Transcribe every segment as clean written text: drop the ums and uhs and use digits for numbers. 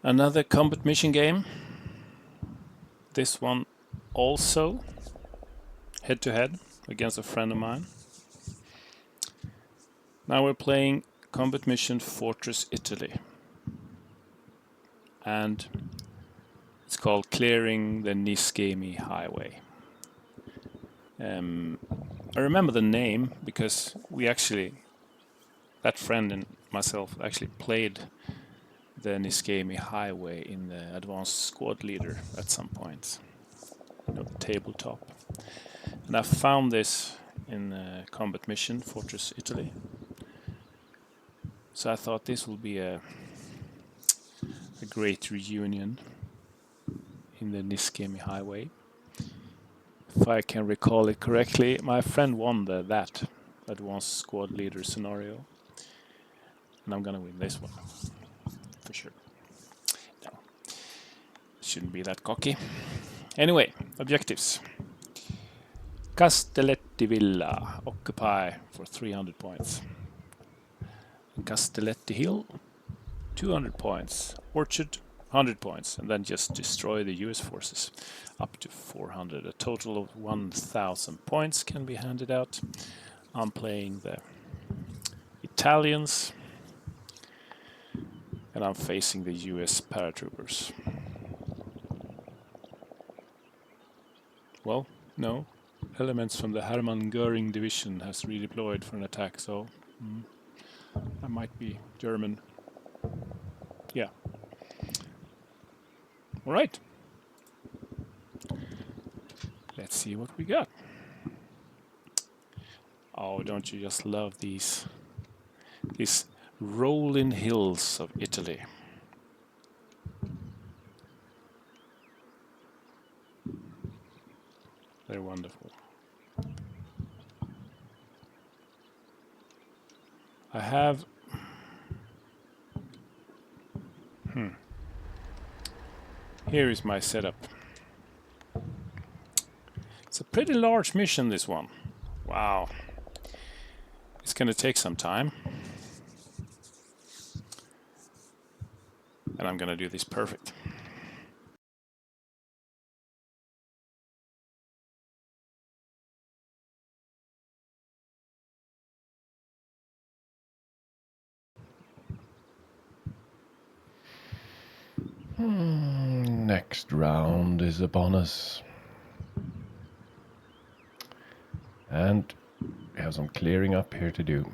Another combat mission game. This one also head-to-head against a friend of mine. Now we're playing combat mission Fortress Italy. And it's called Clearing the Niscemi Highway. I remember the name because that friend and myself actually played the Niscemi Highway in the Advanced Squad Leader at some point. Tabletop. And I found this in combat mission Fortress Italy. So I thought this will be a great reunion in the Niscemi Highway. If I can recall it correctly, my friend won that Advanced Squad Leader scenario. And I'm gonna win this one. For sure. No. Shouldn't be that cocky. Anyway, objectives. Castelletti Villa, occupy for 300 points. Castelletti Hill, 200 points. Orchard, 100 points. And then just destroy the US forces up to 400. A total of 1,000 points can be handed out. I'm playing the Italians. And I'm facing the US paratroopers. Well, no. Elements from the Hermann Göring division has redeployed for an attack, so I might be German. Yeah. All right. Let's see what we got. Oh, don't you just love these rolling hills of Italy? They're wonderful. I have here is my setup. It's a pretty large mission, this one. Wow. It's gonna take some time. And I'm gonna do this perfect. Next round is upon us. And we have some clearing up here to do.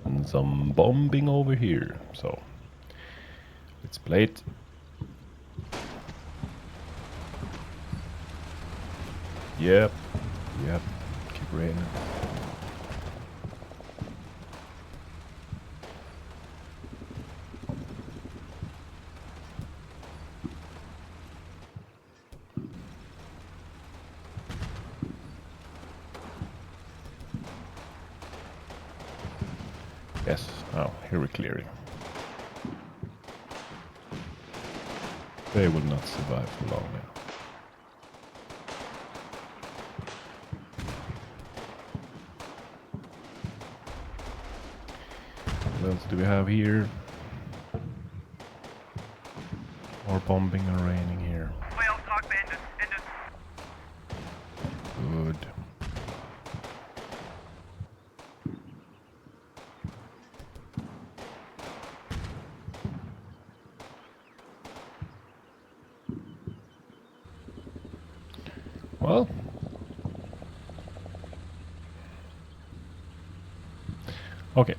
And some bombing over here. So, let's play it. Yep. Keep raining. Yes, now here we're clearing. They will not survive for long now. What else do we have here? More bombing and raining here. Good. Well, okay,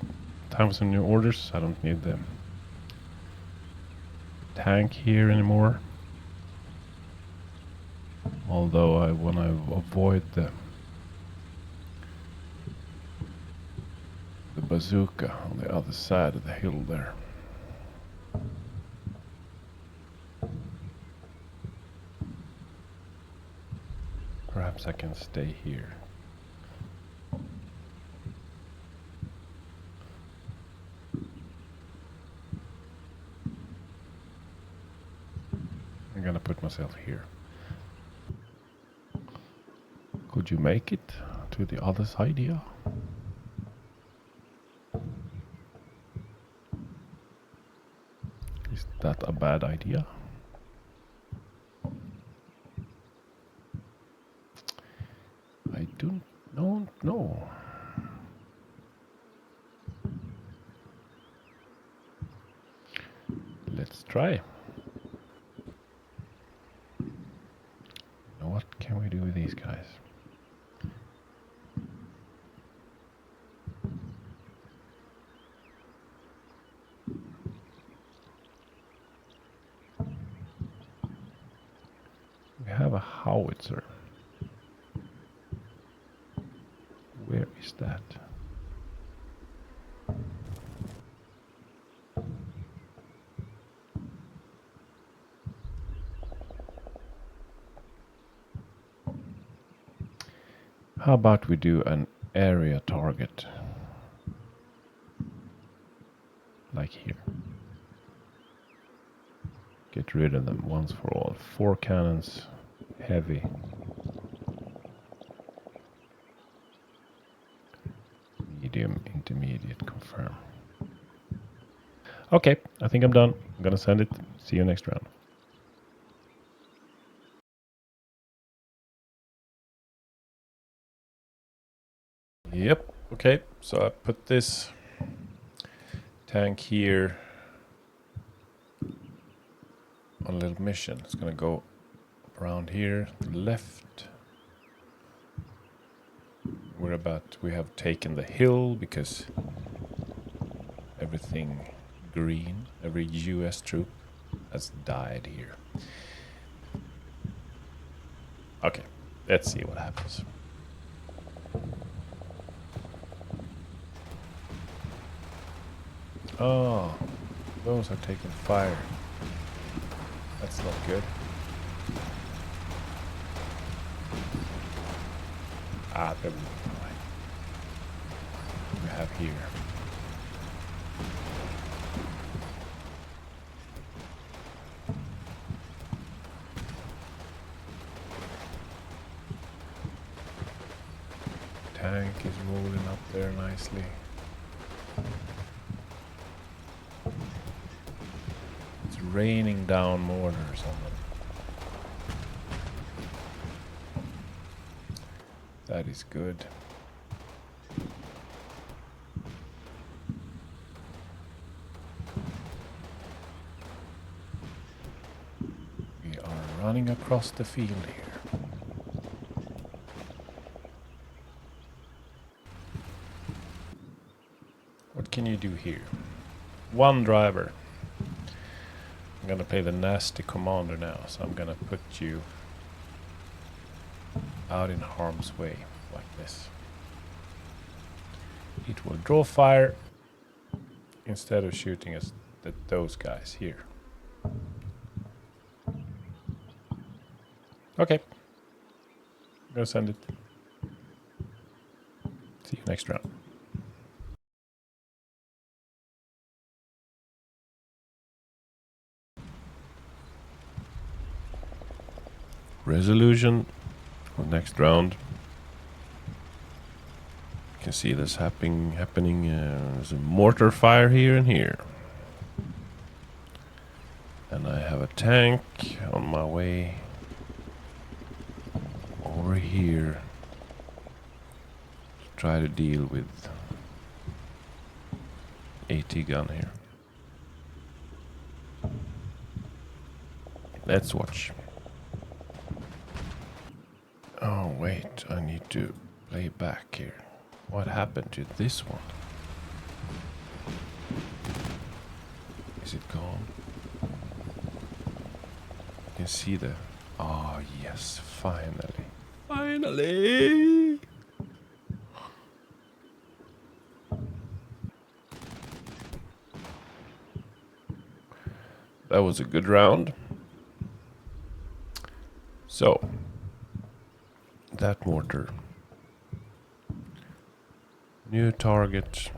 time for some new orders. I don't need the tank here anymore. Although I want to avoid the bazooka on the other side of the hill there. Perhaps I can stay here. I'm gonna put myself here. Could you make it to the other side here? that a bad idea? I don't know. Let's try. Now what can we do with these guys? We have a howitzer. Where is that? How about we do an area target? Like here. Get rid of them once for all. 4 cannons, heavy. Medium, intermediate, confirm. Okay, I think I'm done. I'm gonna send it. See you next round. Yep, okay, so I put this tank here on a little mission. It's gonna go around here, left. We have taken the hill because everything green, every US troop has died here. Okay, let's see what happens. Oh, those are taking fire. That's not good. Ah, there we have here. Tank is rolling up there nicely. It's raining down mortars on them. That is good. We are running across the field here. What can you do here? One driver. I'm gonna play the nasty commander now, so I'm gonna put you out in harm's way, like this. It will draw fire instead of shooting us at those guys here. Okay. I'm gonna send it. See you next round. Resolution for next round. You can see this happening. There's a mortar fire here and here. And I have a tank on my way over here to try to deal with AT gun here. Let's watch. Oh wait, I need to play back here. What happened to this one? Is it gone? You can see the... Oh yes, finally. Finally! That was a good round. So, that mortar. New target.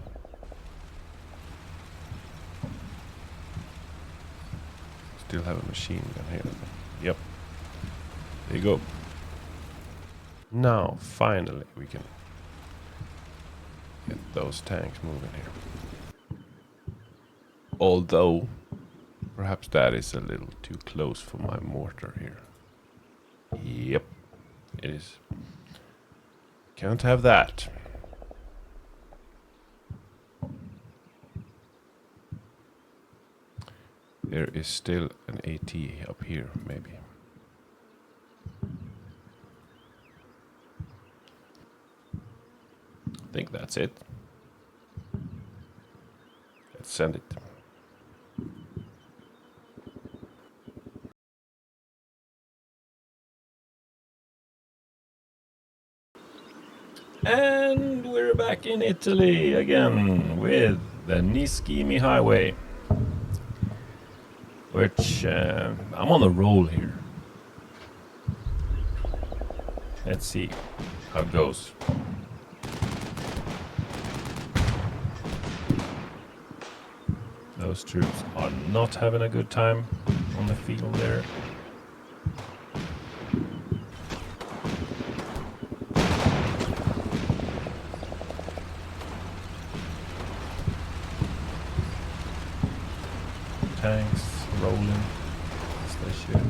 Still have a machine gun here. Yep. There you go. Now, finally, we can get those tanks moving here. Although, Perhaps that is a little too close for my mortar here. Yep, it is. Can't have that. There is still an AT up here, maybe. I think that's it. Let's send it. And we're back in Italy again with the Niscemi highway. Which, I'm on a roll here. Let's see how it goes. Those troops are not having a good time on the field there. Tanks rolling as they should.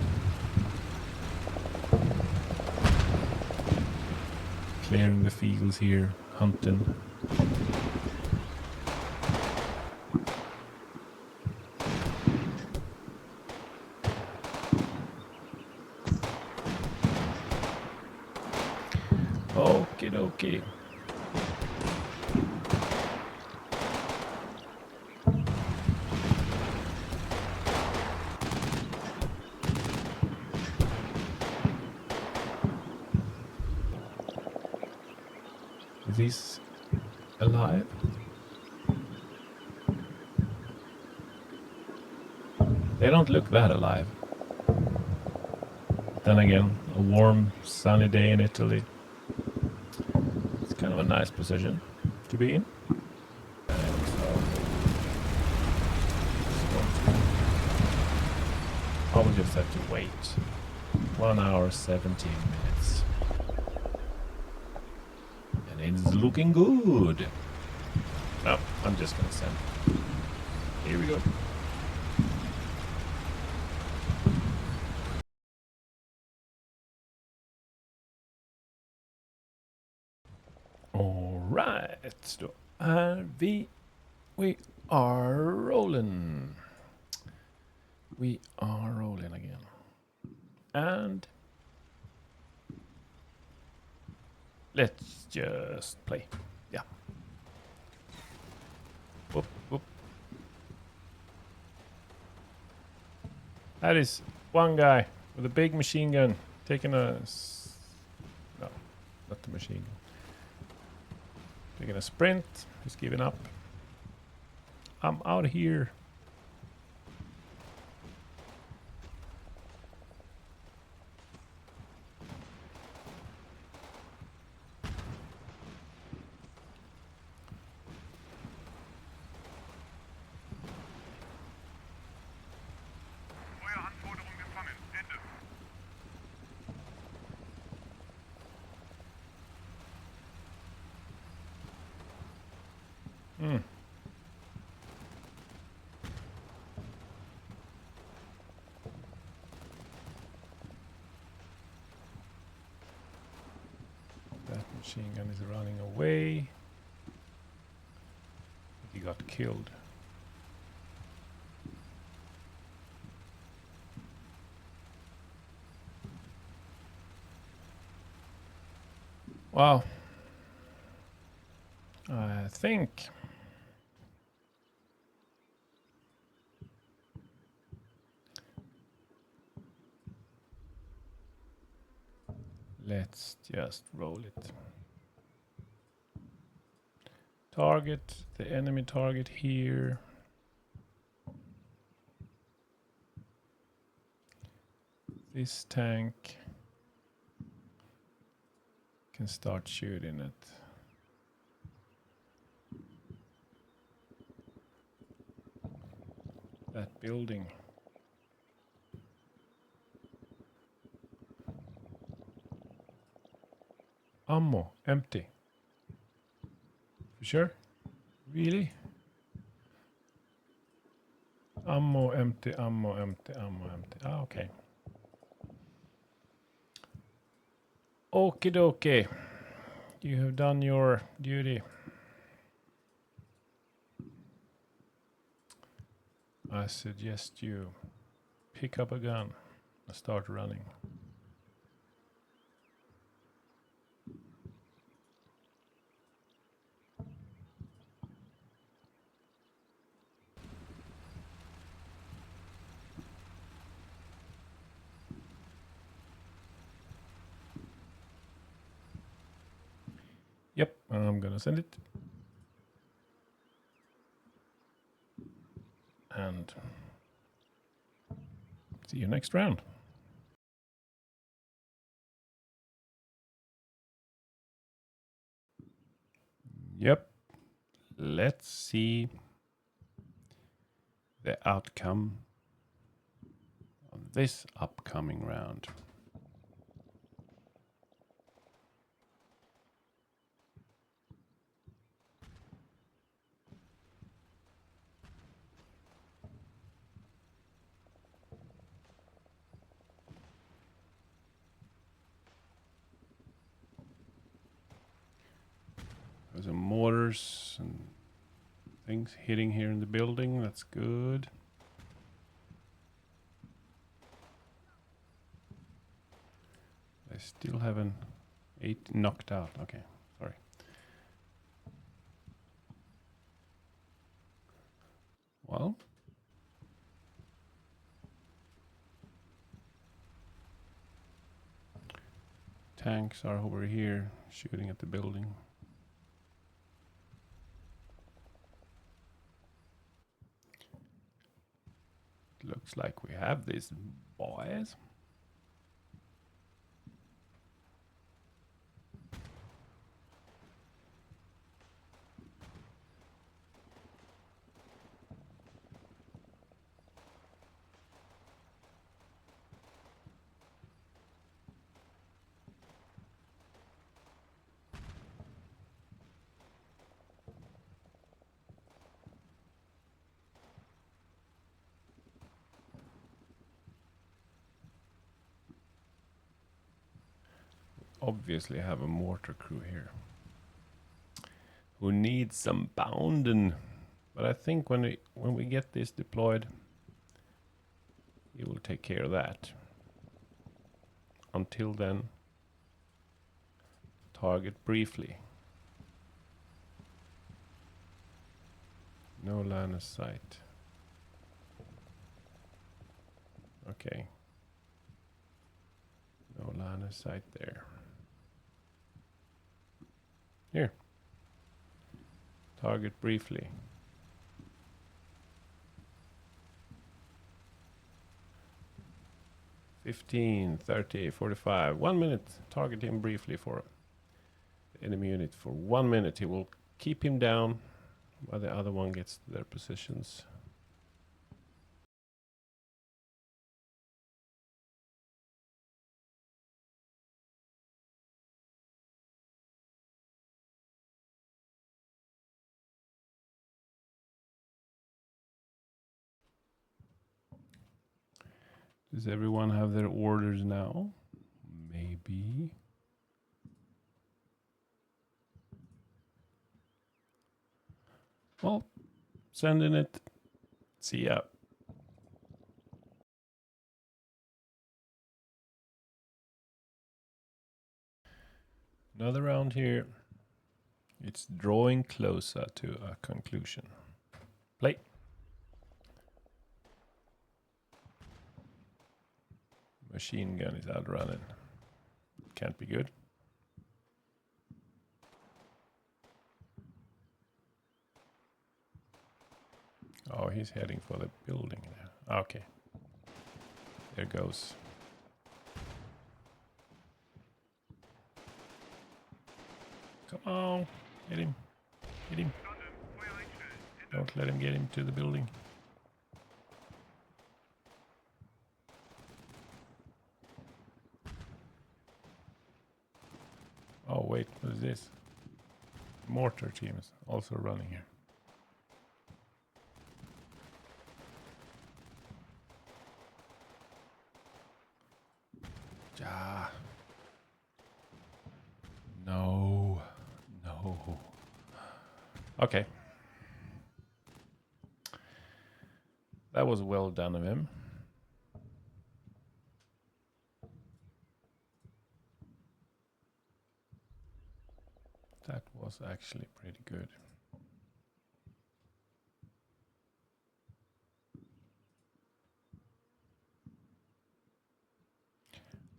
Clearing the fields here, hunting. Okie dokie. Is these alive? They don't look that alive. Then again, a warm, sunny day in Italy. It's kind of a nice position to be in. And so, I will just have to wait. 1 hour, 17 minutes. And it's looking good. No, I'm just gonna send. Here we go. Alright, då är vi. We are rolling. We are rolling again. And let's just play. Yeah. Whoop, whoop. That is one guy with a big machine gun taking a... No, not the machine gun. Taking a sprint. He's giving up. I'm out here. That machine gun is running away. He got killed. Wow. I think let's just roll it. Target the enemy target here. This tank can start shooting it. That building. Ammo, empty. For sure? Really? Ammo empty, ammo empty, ammo empty. Ah, okay. Okie dokie. You have done your duty. I suggest you pick up a gun and start running. Yep, I'm gonna send it. And see you next round. Yep. Let's see the outcome of this upcoming round. There's some mortars and things hitting here in the building. That's good. I still haven't 8 knocked out. Okay, sorry. Well, tanks are over here shooting at the building. Looks like we have these boys. Obviously have a mortar crew here who needs some bounding, but I think when we get this deployed, he will take care of that. Until then, target briefly. No line of sight. Okay. No line of sight there. Here. Target briefly. 15, 30, 45. 1 minute. Target him briefly for the enemy unit for 1 minute. He will keep him down while the other one gets to their positions. Does everyone have their orders now? Maybe. Well, sending it. See ya. Another round here. It's drawing closer to a conclusion. Play. Machine gun is outrunning. Can't be good. Oh, he's heading for the building now. Okay. There goes. Come on. Hit him. Hit him. Don't let him get him to the building. Oh, wait. What is this? Mortar team is also running here. Ah. No. No. Okay. That was well done of him. That was actually pretty good.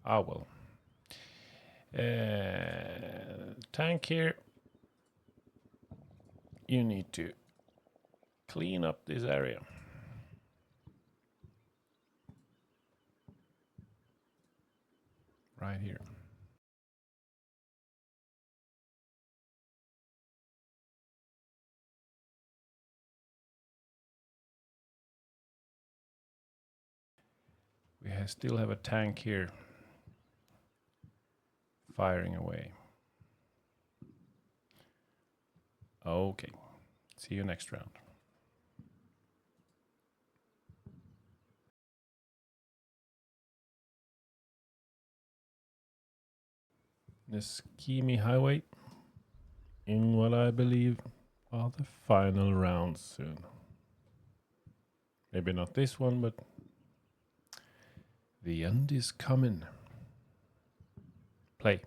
Ah, well. Tank here. You need to clean up this area. Right here. We still have a tank here firing away. Okay. See you next round. Niscemi Highway in what I believe are the final rounds soon. Maybe not this one, but the end is coming. Play.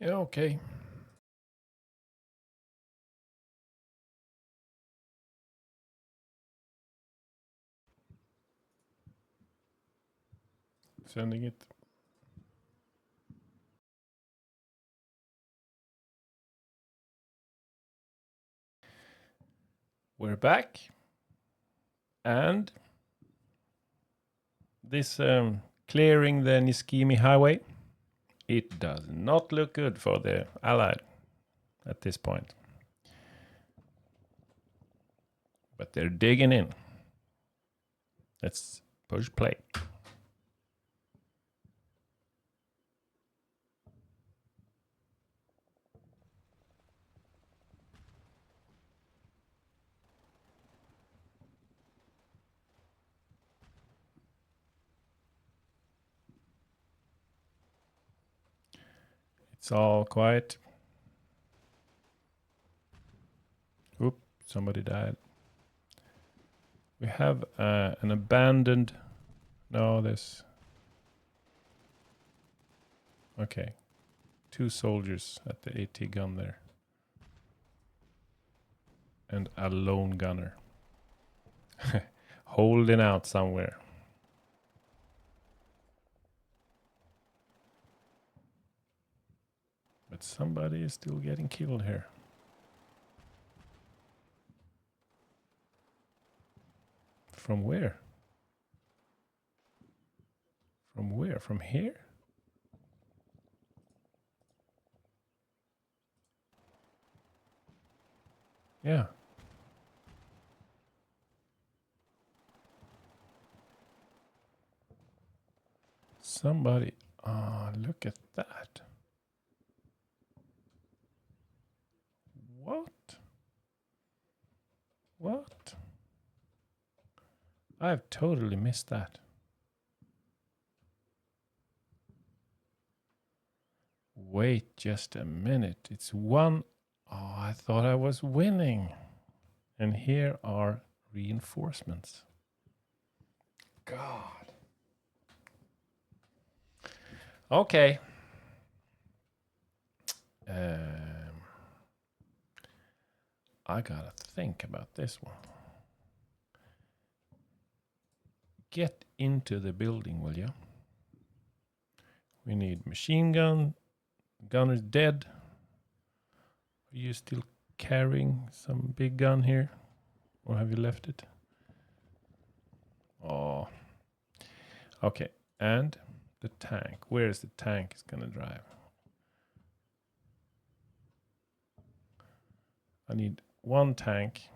Yeah, okay. Sending it. We're back. And this clearing the Niscemi Highway, it does not look good for the Allied at this point. But they're digging in. Let's push play. It's all quiet. Oop, somebody died. We have an abandoned... No, there's... Okay. 2 soldiers at the AT gun there. And a lone gunner. Holding out somewhere. But somebody is still getting killed here. From where? From where? From here? Yeah. Somebody... Ah, look at that. What? What? I've totally missed that. Wait just a minute. It's one... Oh, I thought I was winning. And here are reinforcements. God. Okay. I gotta think about this one. Get into the building, will you? We need machine gun. Gunner's dead. Are you still carrying some big gun here? Or have you left it? Oh. Okay. And the tank. Where is the tank is gonna drive? I need one tank.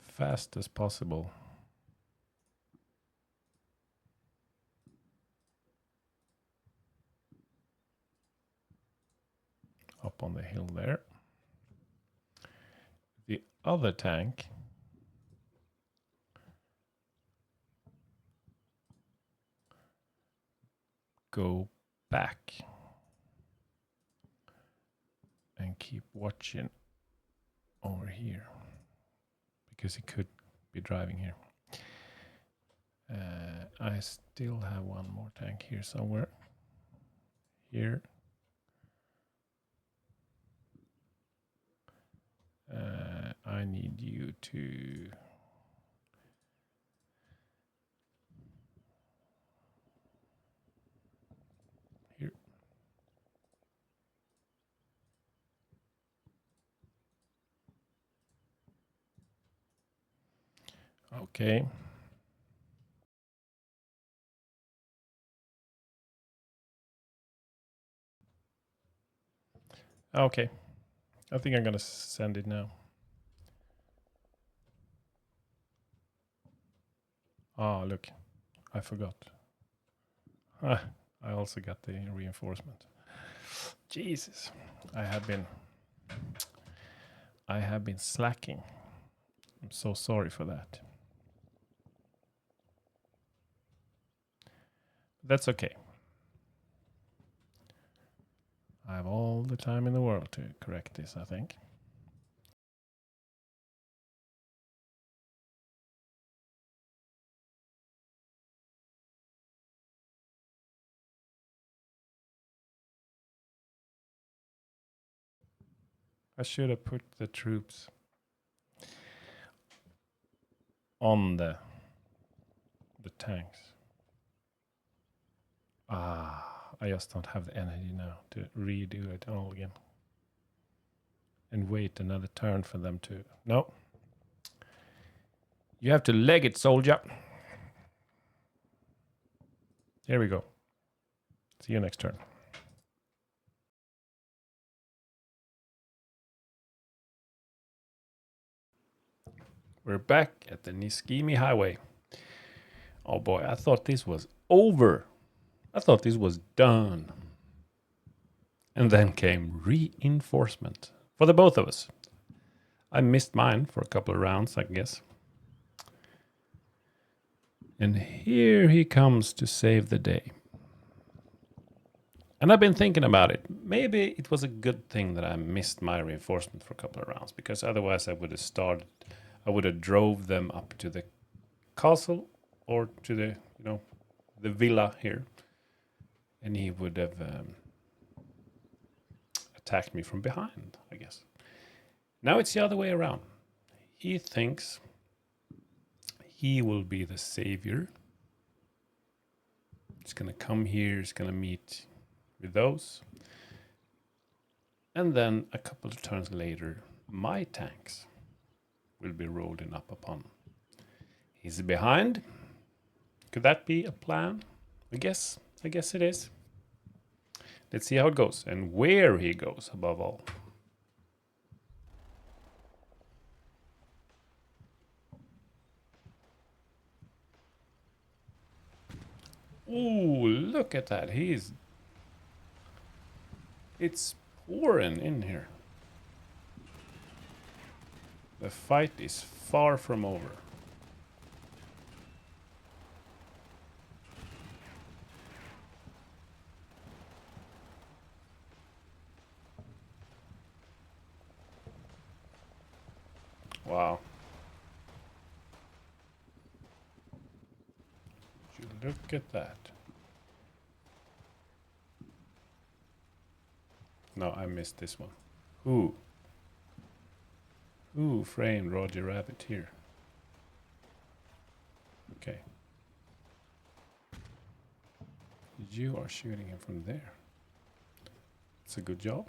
Fast as possible. Up on the hill there. The other tank go back and keep watching over here because he could be driving here. I still have one more tank here somewhere. Here. I need you to here. Okay. Okay. I think I'm gonna send it now. Oh, look. I forgot. I also got the reinforcement. Jesus. I have been slacking. I'm so sorry for that. That's okay. I have all the time in the world to correct this, I think. I should have put the troops on the tanks. I just don't have the energy now to redo it all again. And wait another turn for them to... No. You have to leg it, soldier. Here we go. See you next turn. We're back at the Niscemi highway. Oh boy, I thought this was over. I thought this was done. And then came reinforcement for the both of us. I missed mine for a couple of rounds, I guess. And here he comes to save the day. And I've been thinking about it. Maybe it was a good thing that I missed my reinforcement for a couple of rounds, because otherwise I would have drove them up to the castle or to the, the villa here. And he would have attacked me from behind, I guess. Now it's the other way around. He thinks he will be the savior. He's going to come here, he's going to meet with those. And then a couple of turns later, my tanks will be rolling up upon. He's behind. Could that be a plan? I guess it is. Let's see how it goes and where he goes above all. Ooh, look at that. It's pouring in here. The fight is far from over. Wow. Would you look at that? No, I missed this one. Who framed Roger Rabbit here? Okay. You are shooting him from there. It's a good job.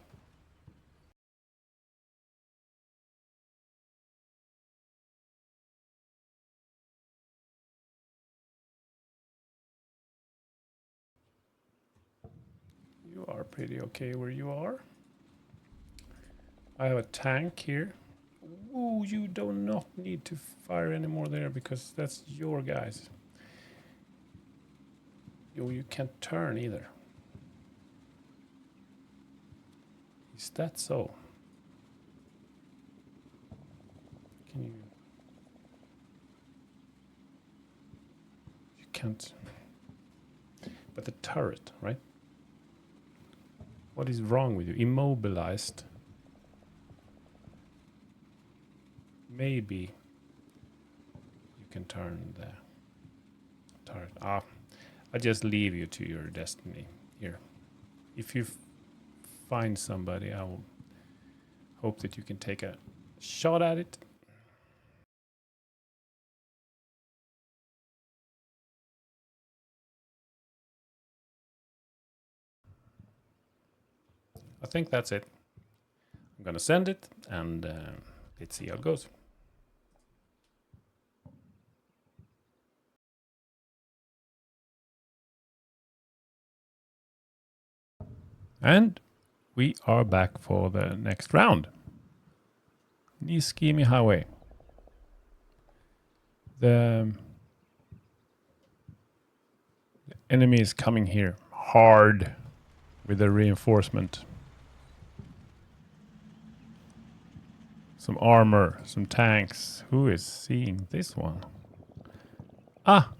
You are pretty okay where you are. I have a tank here. Ooh, you do not need to fire anymore there because that's your guys. You can't turn either. Is that so? Can you? You can't. But the turret, right? What is wrong with you? Immobilized. Maybe you can turn the turret. I just leave you to your destiny here. If you find somebody, I will hope that you can take a shot at it. I think that's it. I'm gonna send it and let's see how it goes. And we are back for the next round. Niscemi Highway. The enemy is coming here hard with a reinforcement. Some armor, some tanks. Who is seeing this one? Ah!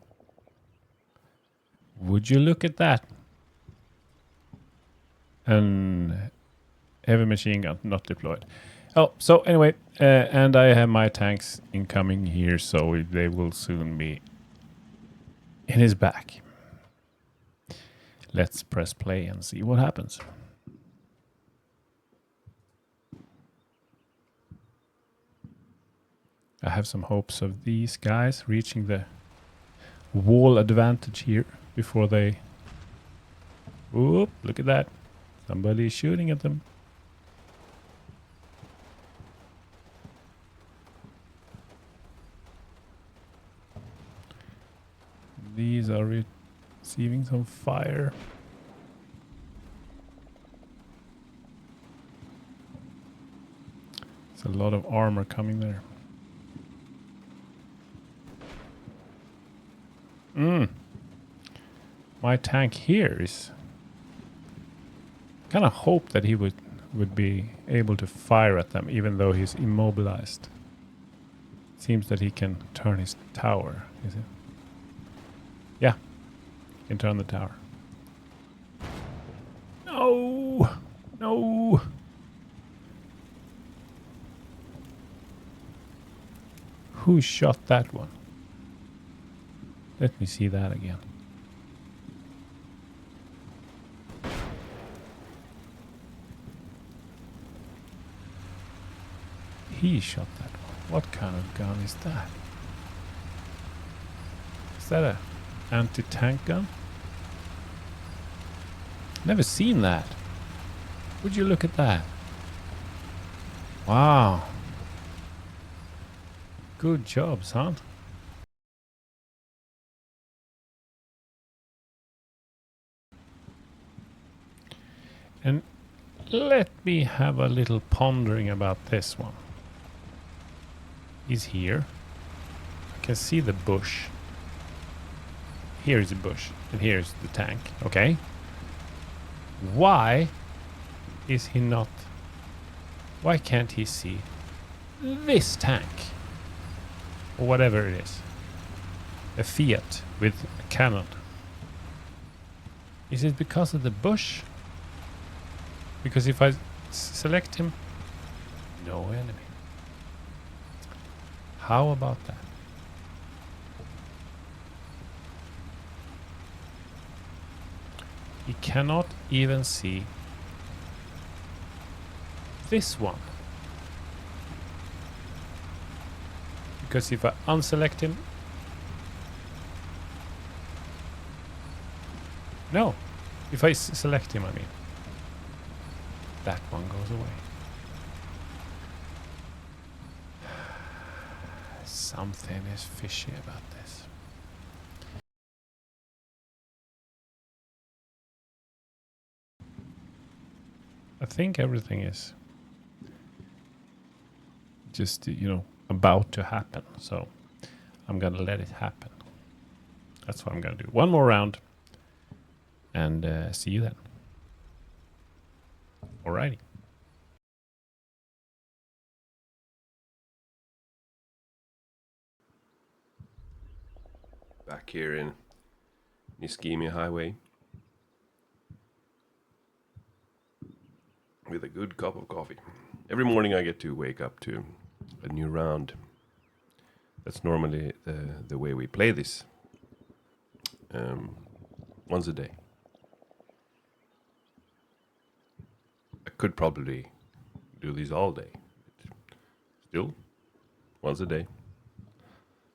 Would you look at that? And heavy machine gun not deployed. Oh, so anyway, and I have my tanks incoming here, so they will soon be in his back. Let's press play and see what happens. I have some hopes of these guys reaching the wall advantage here before they... Whoop, look at that. Somebody is shooting at them. These are receiving some fire. There's a lot of armor coming there. My tank here is... kind of hope that he would be able to fire at them even though he's immobilized. Seems that he can turn his tower, is it? Yeah, he can turn the tower. No! No! Who shot that one? Let me see that again. He shot that one. What kind of gun is that? Is that a anti-tank gun? Never seen that. Would you look at that? Wow. Good job, son. And let me have a little pondering about this one. He's here. I can see the bush. Here is the bush, and here's the tank. Okay. Why is he not... Why can't he see this tank? Or whatever it is. A Fiat with a cannon. Is it because of the bush? Because if I select him, no enemy. How about that? He cannot even see this one. Because if I unselect him... No. If I select him, I mean. That one goes away. Something is fishy about this. I think everything is just, you know, about to happen. So I'm going to let it happen. That's what I'm going to do. One more round. And see you then. Alrighty. Back here in Niscemi Highway. With a good cup of coffee. Every morning I get to wake up to a new round. That's normally the way we play this. Once a day. I could probably do these all day. Still, once a day.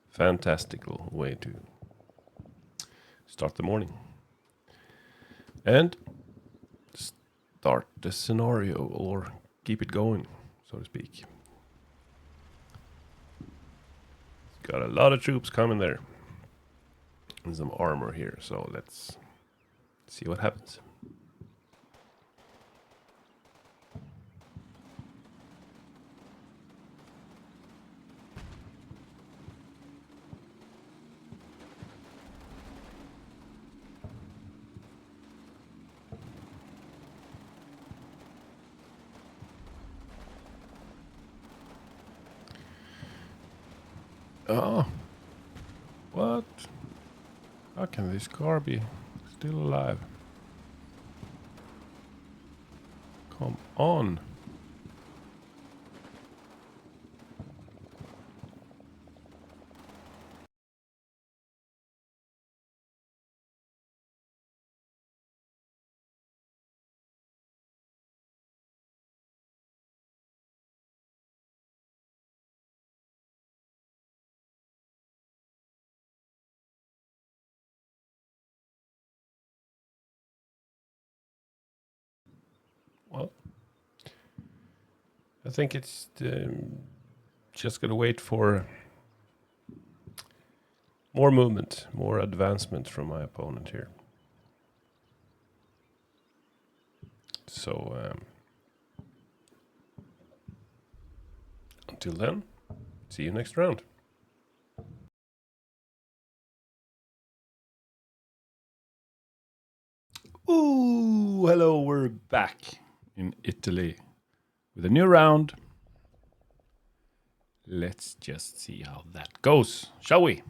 Fantastical way to start the morning. And start the scenario or keep it going, so to speak. Got a lot of troops coming there. And some armor here, so let's see what happens. Oh. What? How can this car be still alive? Come on. Well, I think it's just gonna wait for more movement, more advancement from my opponent here. So until then, see you next round. Ooh, hello, we're back in Italy with a new round. Let's just see how that goes, shall we?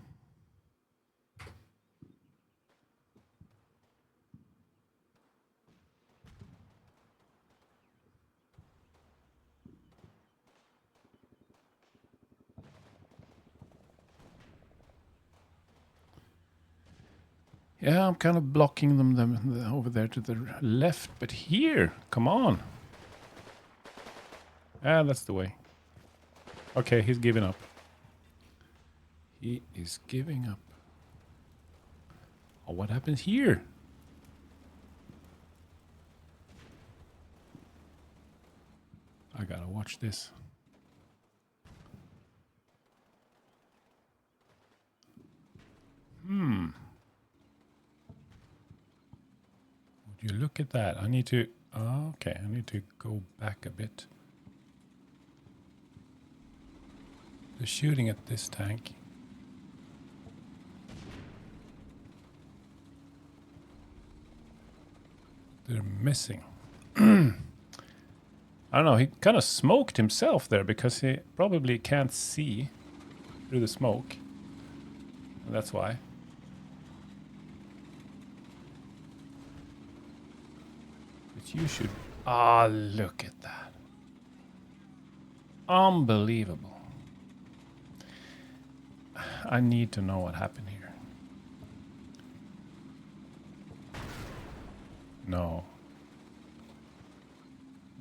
Yeah, I'm kind of blocking them over there to the left, but here, come on. Ah, that's the way. Okay, he's giving up. He is giving up. Oh, what happens here? I gotta watch this. Would you look at that? I need to... Oh, okay, I need to go back a bit. They're shooting at this tank. They're missing. I don't know, he kind of smoked himself there because he probably can't see through the smoke. And that's why. But you should... Ah, look at that. Unbelievable. I need to know what happened here. No.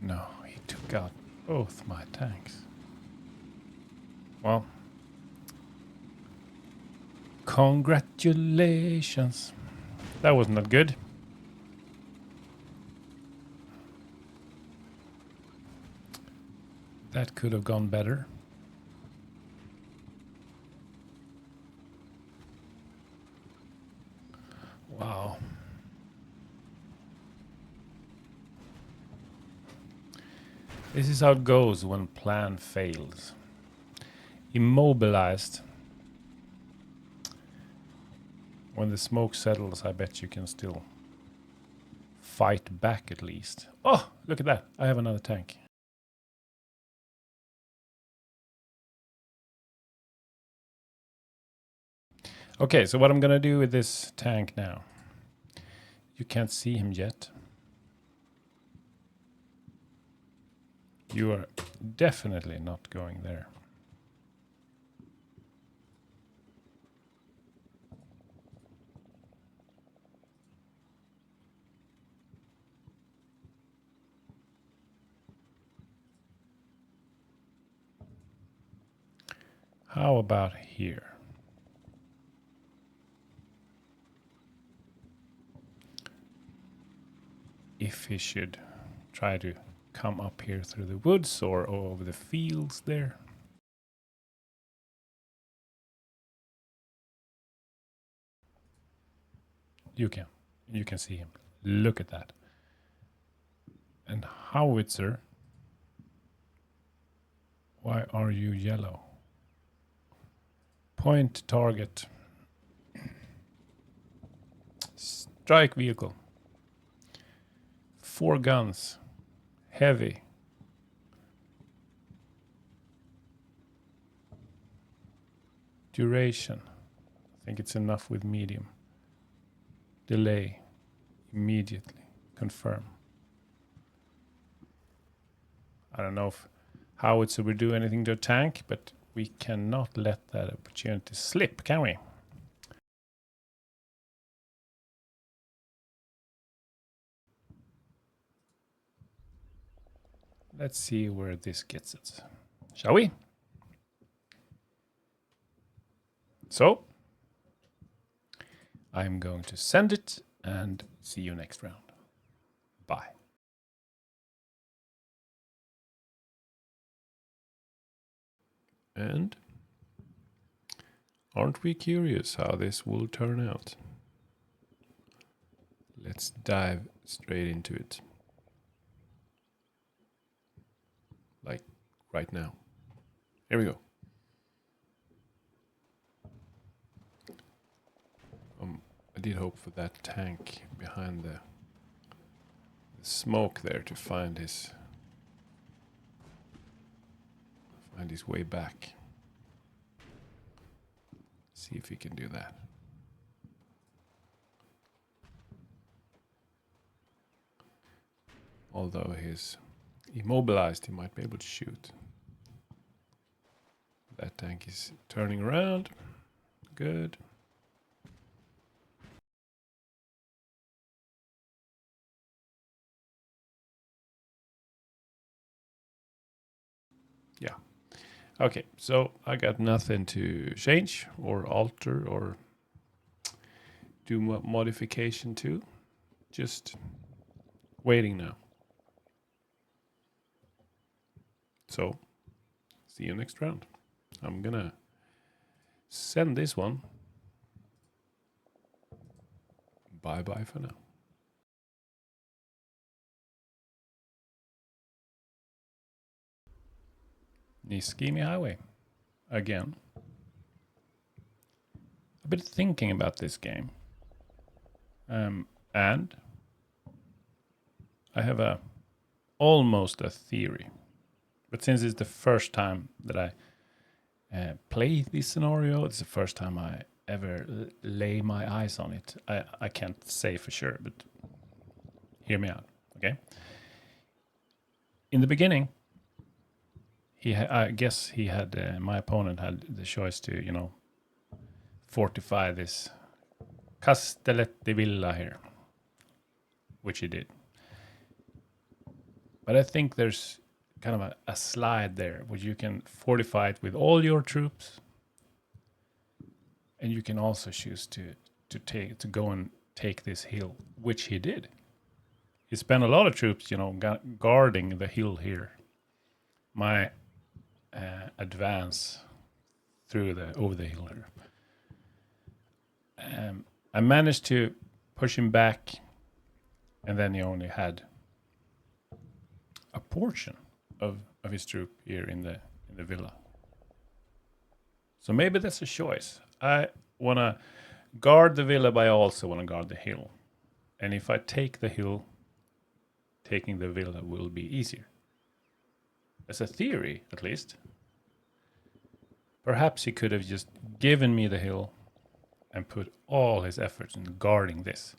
No, he took out both my tanks. Well, congratulations. That was not good. That could have gone better. Wow. This is how it goes when plan fails. Immobilized. When the smoke settles, I bet you can still fight back at least. Oh, look at that. I have another tank. Okay, so what I'm gonna do with this tank now. You can't see him yet. You are definitely not going there. How about here? If he should try to come up here through the woods or over the fields there. You can see him. Look at that. And howitzer, why are you yellow? Point target. Strike vehicle. 4 guns. Heavy. Duration. I think it's enough with medium. Delay. Immediately. Confirm. I don't know if howitzer would do anything to a tank, but we cannot let that opportunity slip, can we? Let's see where this gets us. Shall we? So, I'm going to send it and see you next round. Bye. And aren't we curious how this will turn out? Let's dive straight into it. Like right now. Here we go. I did hope for that tank behind the smoke there to find his way back. See if he can do that. Although he's immobilized, he might be able to shoot. That tank is turning around. Good. Yeah. Okay, so I got nothing to change or alter or do modification to. Just waiting now. So, see you next round. I'm gonna send this one. Bye-bye for now. Niscemi Highway. Again. I've been thinking about this game. And I have almost a theory. But since it's the first time that I play this scenario, it's the first time I ever lay my eyes on it. I can't say for sure, but hear me out, okay? In the beginning, I guess he had my opponent had the choice to, fortify this Castelletti Villa here. which he did. But I think there's kind of a slide there where you can fortify it with all your troops, and you can also choose to go and take this hill, which he did. He spent a lot of troops, guarding the hill here. My advance over the hill here. I managed to push him back, and then he only had a portion of his troop here in the villa. So maybe that's a choice. I want to guard the villa, but I also want to guard the hill. And if I take the hill, taking the villa will be easier. As a theory, at least. Perhaps he could have just given me the hill and put all his efforts in guarding this.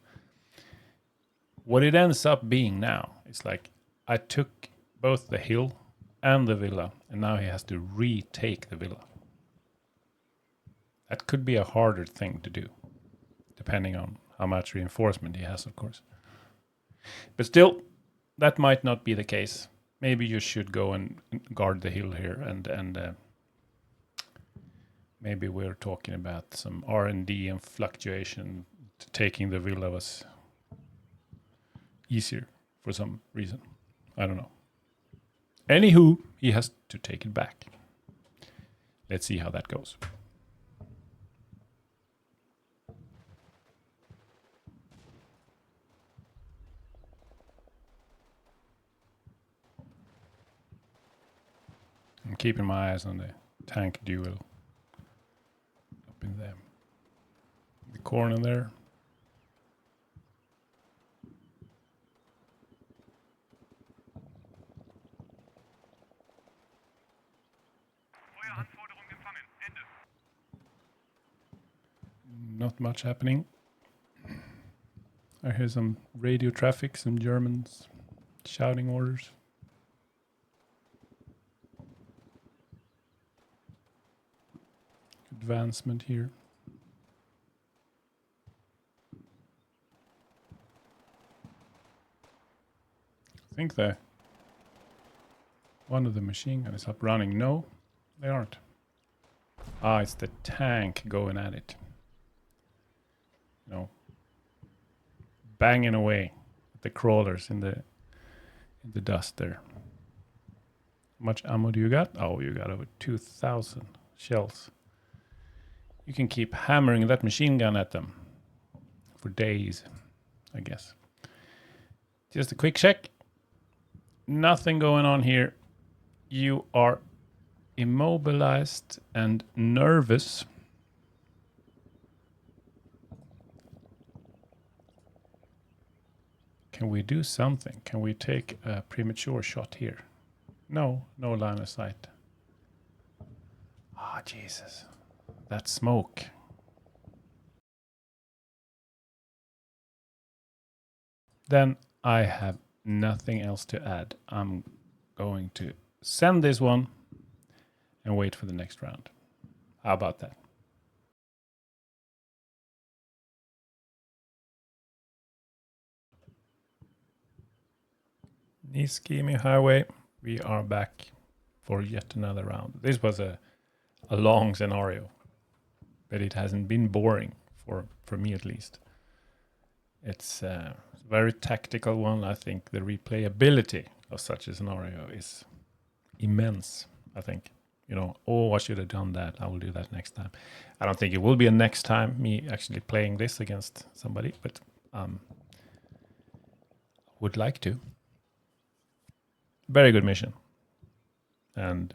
What it ends up being now is like I took both the hill and the villa, and now he has to retake the villa. That could be a harder thing to do, depending on how much reinforcement he has, of course. But still, that might not be the case. Maybe you should go and guard the hill here, and maybe we're talking about some R&D and fluctuation. Taking the villa was easier for some reason. I don't know. Anywho, he has to take it back. Let's see how that goes. I'm keeping my eyes on the tank duel up in the corner there. Not much happening. I hear some radio traffic, some Germans shouting orders. Advancement here. I think one of the machine guns is up running. No, they aren't. It's the tank going at it. Banging away at the crawlers in the dust there. How much ammo do you got? Oh, you got over 2,000 shells. You can keep hammering that machine gun at them for days, I guess. Just a quick check. Nothing going on here. You are immobilized and nervous. Can we do something? Can we take a premature shot here? No line of sight. Jesus. That smoke. Then I have nothing else to add. I'm going to send this one and wait for the next round. How about that? Niscemi Highway. We are back for yet another round. This was a long scenario, but it hasn't been boring for me at least. It's a very tactical one. I think the replayability of such a scenario is immense. I think, I should have done that. I will do that next time. I don't think it will be a next time, me actually playing this against somebody, but would like to. Very good mission. And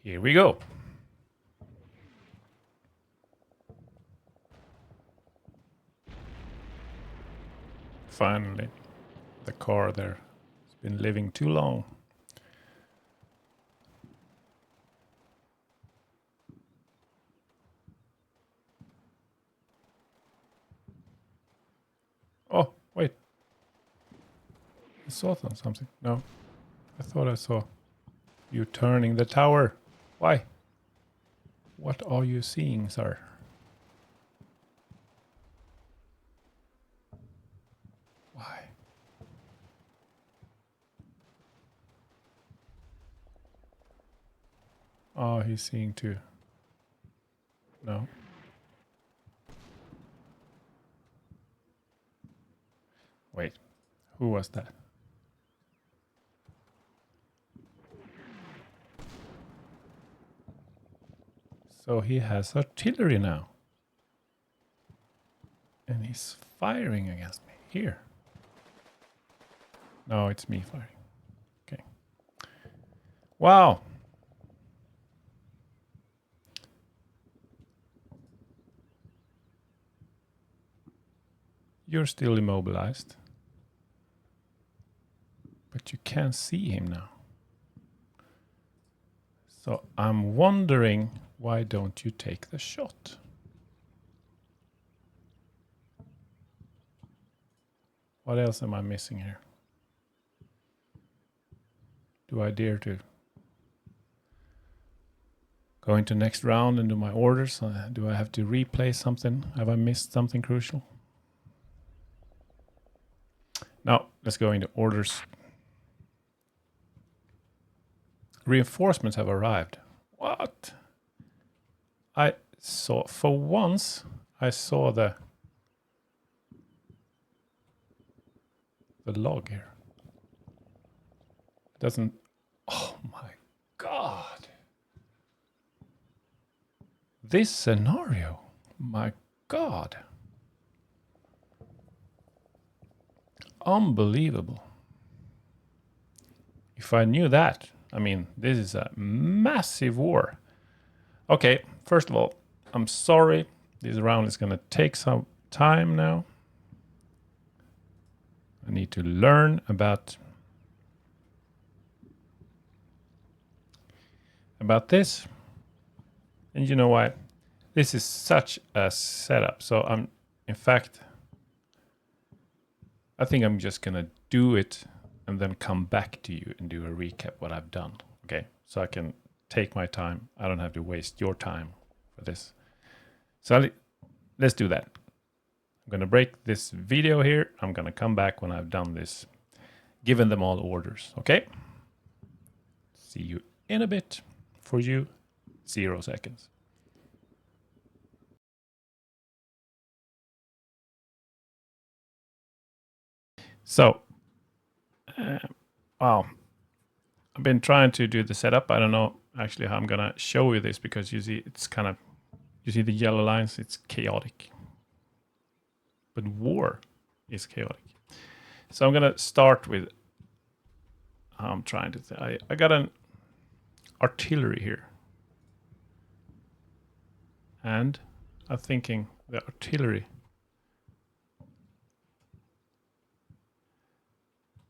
here we go. Finally, the car there has been living too long. Oh, wait. I saw something. No, I thought I saw you turning the tower. Why? What are you seeing, sir? Oh, he's seeing too. No. Wait, who was that? So he has artillery now. And he's firing against me. Here. No, it's me firing. Okay. Wow. You're still immobilized. But you can't see him now. So I'm wondering, why don't you take the shot? What else am I missing here? Do I dare to go into next round and do my orders? Do I have to replay something? Have I missed something crucial? No, let's go into orders. Reinforcements have arrived. What? I saw, for once, I saw the log here. It doesn't, oh my God. This scenario, my God. Unbelievable. If I knew that, I mean, this is a massive war. Okay, first of all, I'm sorry. This round is going to take some time now. I need to learn about this. And you know why? This is such a setup. So in fact, I think I'm just going to do it and then come back to you and do a recap what I've done. Okay, so I can take my time. I don't have to waste your time for this. So let's do that. I'm going to break this video here. I'm going to come back when I've done this, given them all orders. Okay, see you in a bit. For you, 0 seconds. So, wow. I've been trying to do the setup. I don't know actually how I'm going to show you this, because you see it's kind of, you see the yellow lines, it's chaotic. But war is chaotic. So I'm going to start with, I'm trying to, I got an artillery here. And I'm thinking the artillery.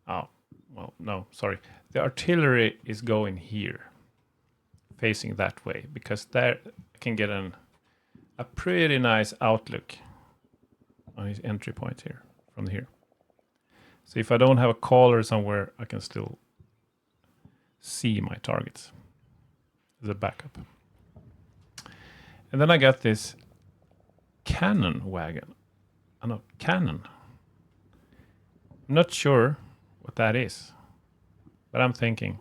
Oh, well, no, sorry. The artillery is going here, facing that way, because there I can get a pretty nice outlook on his entry point here, from here. So if I don't have a caller somewhere, I can still see my targets as a backup. And then I got this cannon wagon. No, cannon. I'm not sure what that is, but I'm thinking,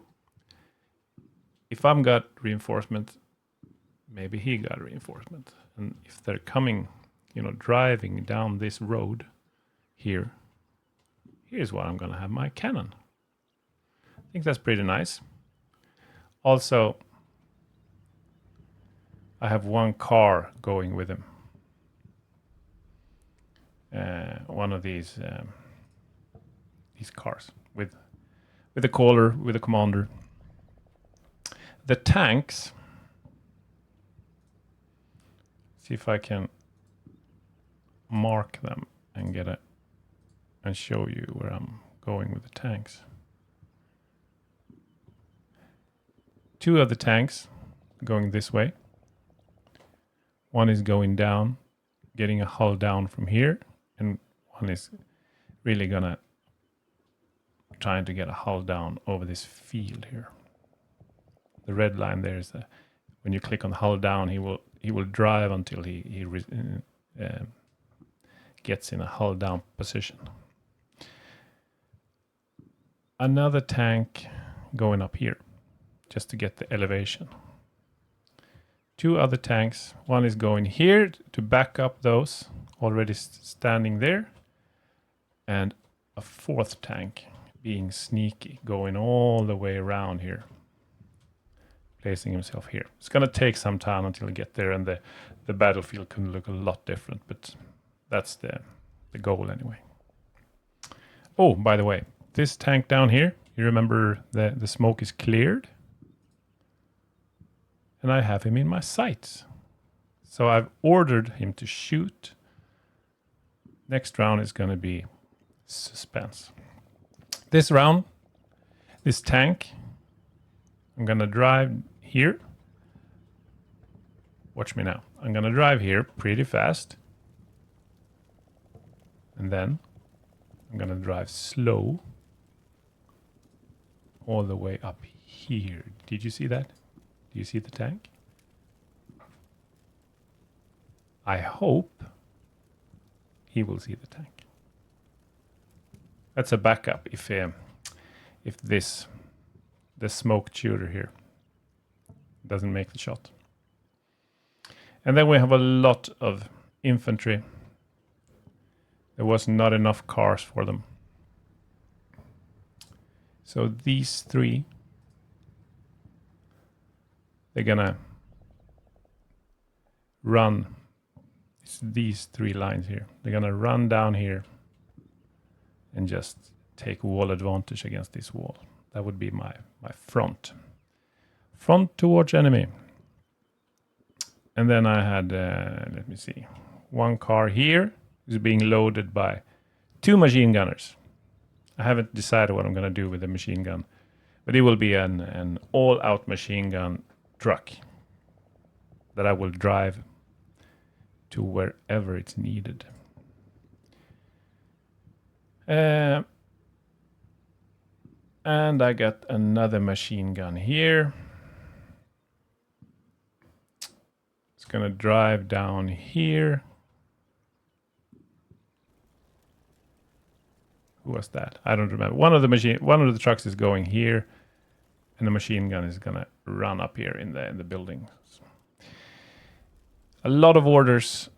if I'm got reinforcement, maybe he got reinforcement. And if they're coming, driving down this road here, here's where I'm going to have my cannon. I think that's pretty nice. Also, I have one car going with him. One of these cars with a caller, with a commander. The tanks. See if I can mark them and and show you where I'm going with the tanks. 2 of the tanks going this way. One is going down, getting a hull down from here, and one is really gonna trying to get a hull down over this field here. The red line there is when you click on the hull down, he will drive until he gets in a hull down position. Another tank going up here, just to get the elevation. 2 other tanks. One is going here to back up those already standing there. And a 4th tank being sneaky, going all the way around here. Placing himself here. It's going to take some time until we get there, and the battlefield can look a lot different, but that's the goal anyway. Oh, by the way, this tank down here, you remember the smoke is cleared? And I have him in my sights. So I've ordered him to shoot. Next round is going to be suspense. This round, this tank, I'm going to drive here. Watch me now. I'm going to drive here pretty fast. And then I'm going to drive slow all the way up here. Did you see that? Do you see the tank? I hope he will see the tank. That's a backup if the smoke shooter here doesn't make the shot. And then we have a lot of infantry. There was not enough cars for them. So these 3, they're gonna run. It's these 3 lines here. They're gonna run down here and just take wall advantage against this wall. That would be my front. Front towards enemy. And then I had, let me see, 1 car here is being loaded by 2 machine gunners. I haven't decided what I'm going to do with the machine gun, but it will be an all-out machine gun truck that I will drive to wherever it's needed. And I got another machine gun here. It's going to drive down here. Who was that? I don't remember. One of the trucks is going here, and the machine gun is gonna run up here in the building. A lot of orders.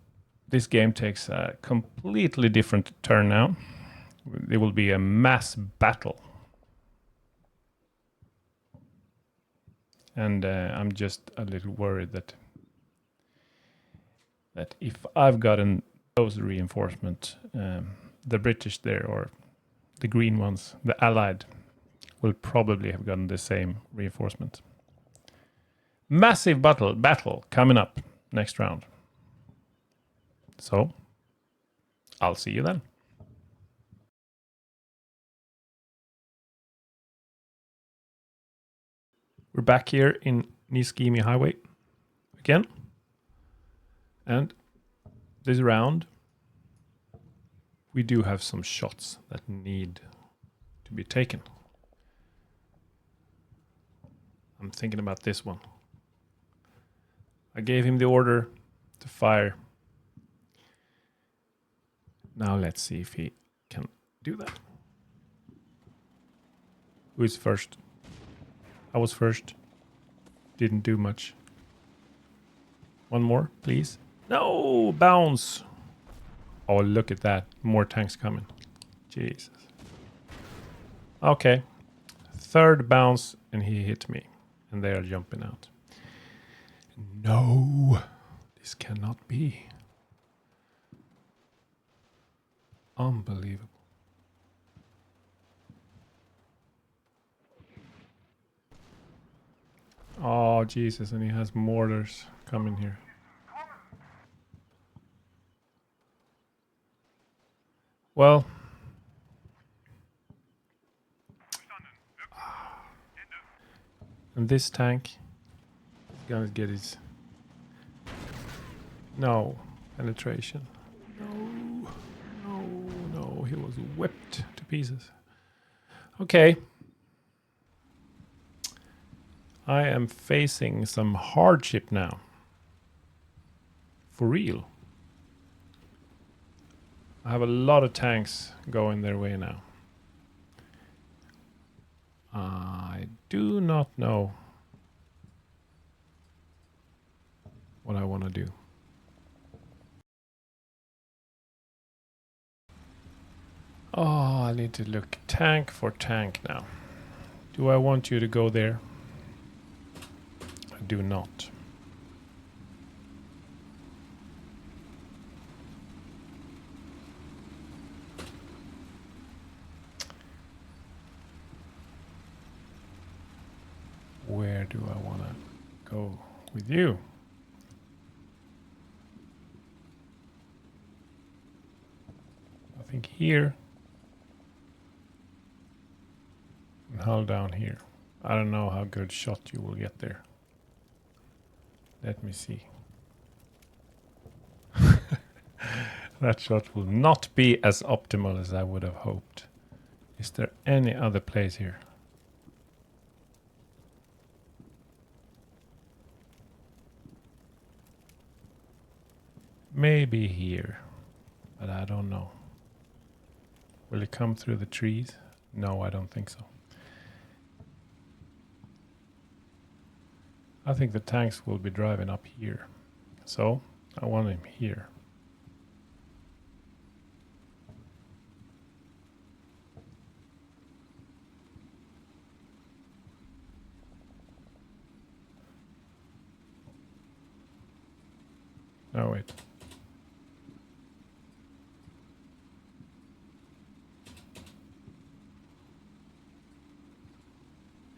This game takes a completely different turn now. There will be a mass battle, and I'm just a little worried that if I've gotten those reinforcements, the British there, or the green ones, the Allied, will probably have gotten the same reinforcement. Massive battle coming up next round. So, I'll see you then. We're back here in Niscemi Highway again. And this round, we do have some shots that need to be taken. I'm thinking about this one. I gave him the order to fire. Now let's see if he can do that. Who is first? I was first. Didn't do much. One more, please. No, bounce. Oh, look at that. More tanks coming. Jesus. Okay. 3rd bounce, and he hit me. And they are jumping out. No. This cannot be. Unbelievable. Oh, Jesus. And he has mortars coming here. Well, and this tank is gonna get his penetration. No, he was whipped to pieces. Okay. I am facing some hardship now. For real. I have a lot of tanks going their way now. I do not know what I want to do. Oh, I need to look tank for tank now. Do I want you to go there? I do not. Where do I want to go with you? I think here. And hull down here. I don't know how good shot you will get there. Let me see. That shot will not be as optimal as I would have hoped. Is there any other place here? Maybe here, but I don't know. Will it come through the trees? No, I don't think so. I think the tanks will be driving up here. So, I want him here. No, wait.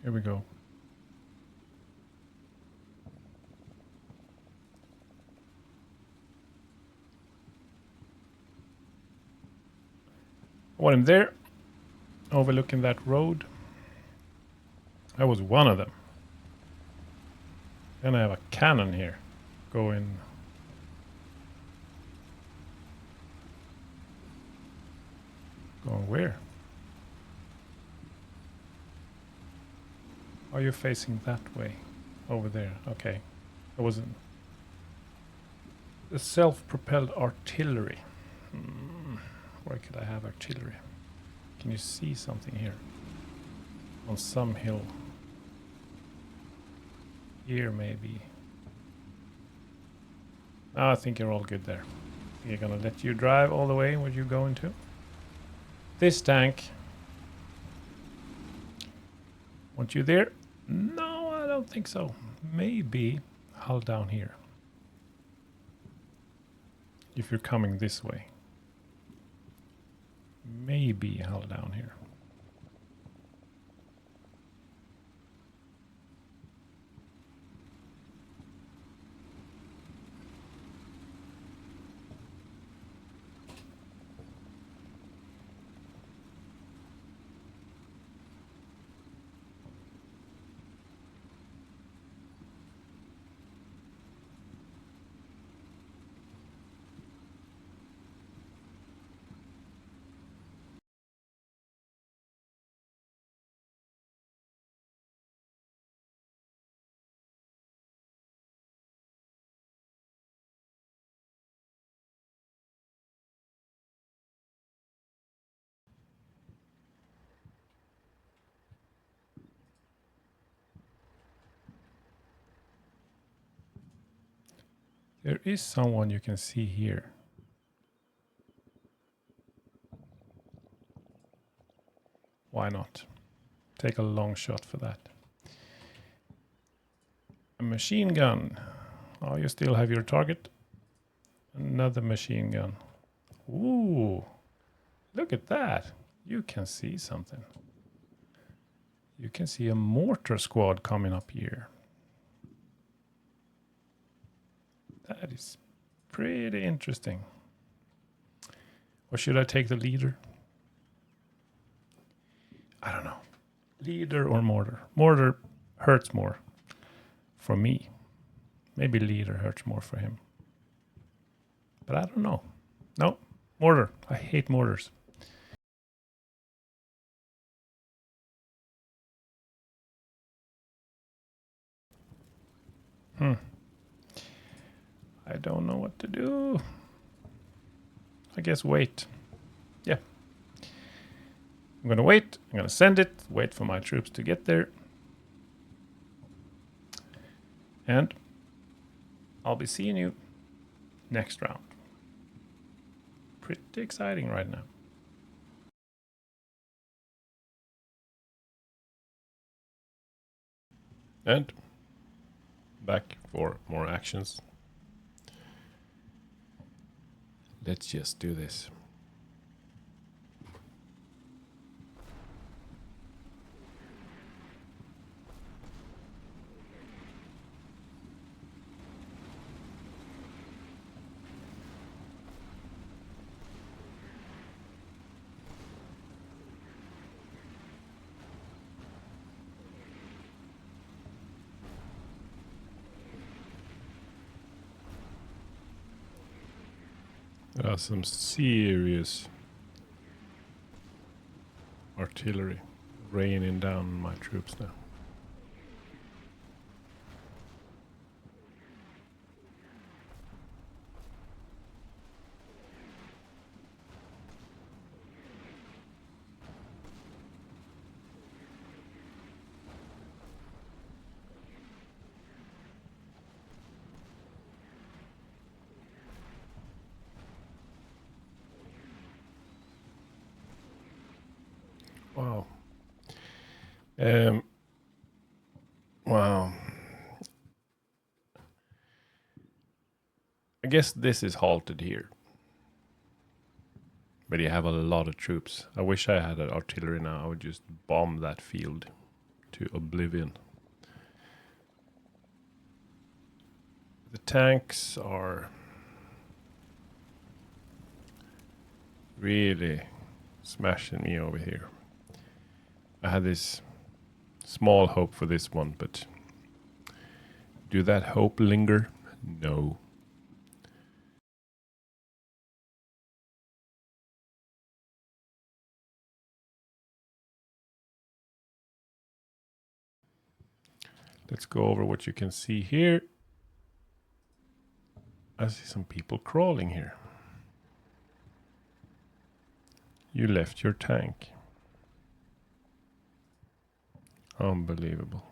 Here we go. I want him there, overlooking that road. That was one of them. Then I have a cannon here going. Going where? Are you facing that way? Over there. Okay. It wasn't. The self-propelled artillery. Where could I have artillery? Can you see something here? On some hill. Here maybe. No, I think you're all good there. You're gonna let you drive all the way where you're going to. This tank. Want you there? No, I don't think so. Maybe hull down here. If you're coming this way. Maybe hull down here. There is someone you can see here. Why not? Take a long shot for that. A machine gun. Oh, you still have your target. Another machine gun. Ooh, look at that. You can see something. You can see a mortar squad coming up here. That is pretty interesting. Or should I take the leader? I don't know. Leader or mortar? Mortar hurts more for me. Maybe leader hurts more for him. But I don't know. No, mortar. I hate mortars. I don't know what to do. I guess wait. Yeah. I'm gonna wait. I'm gonna send it. Wait for my troops to get there. And I'll be seeing you next round. Pretty exciting right now. And back for more actions. Let's just do this. Some serious artillery raining down on my troops now. Wow. Wow. I guess this is halted here. But you have a lot of troops. I wish I had an artillery now. I would just bomb that field to oblivion. The tanks are really smashing me over here. I had this small hope for this one, but do that hope linger? No. Let's go over what you can see here. I see some people crawling here. You left your tank. Unbelievable.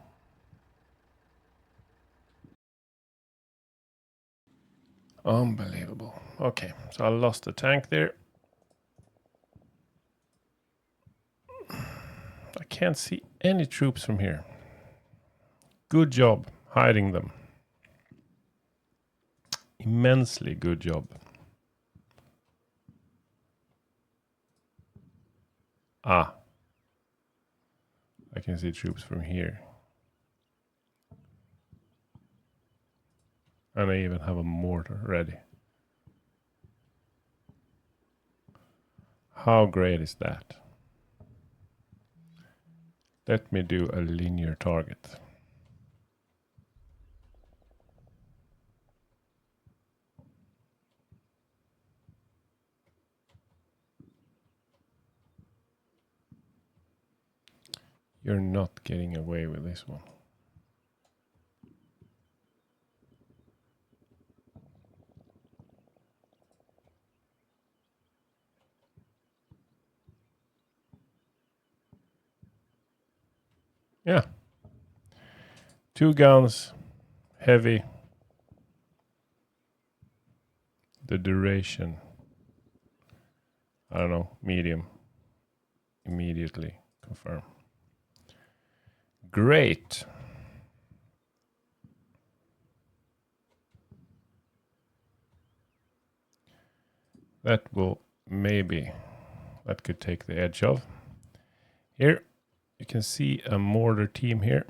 Unbelievable. Okay, so I lost the tank there. I can't see any troops from here. Good job hiding them. Immensely good job. Ah. I can see troops from here. And I even have a mortar ready. How great is that? Let me do a linear target. You're not getting away with this one. Yeah. 2 guns, heavy. The duration, I don't know, medium. Immediately confirm. Great. That will maybe, that could take the edge off. Here, you can see a mortar team here.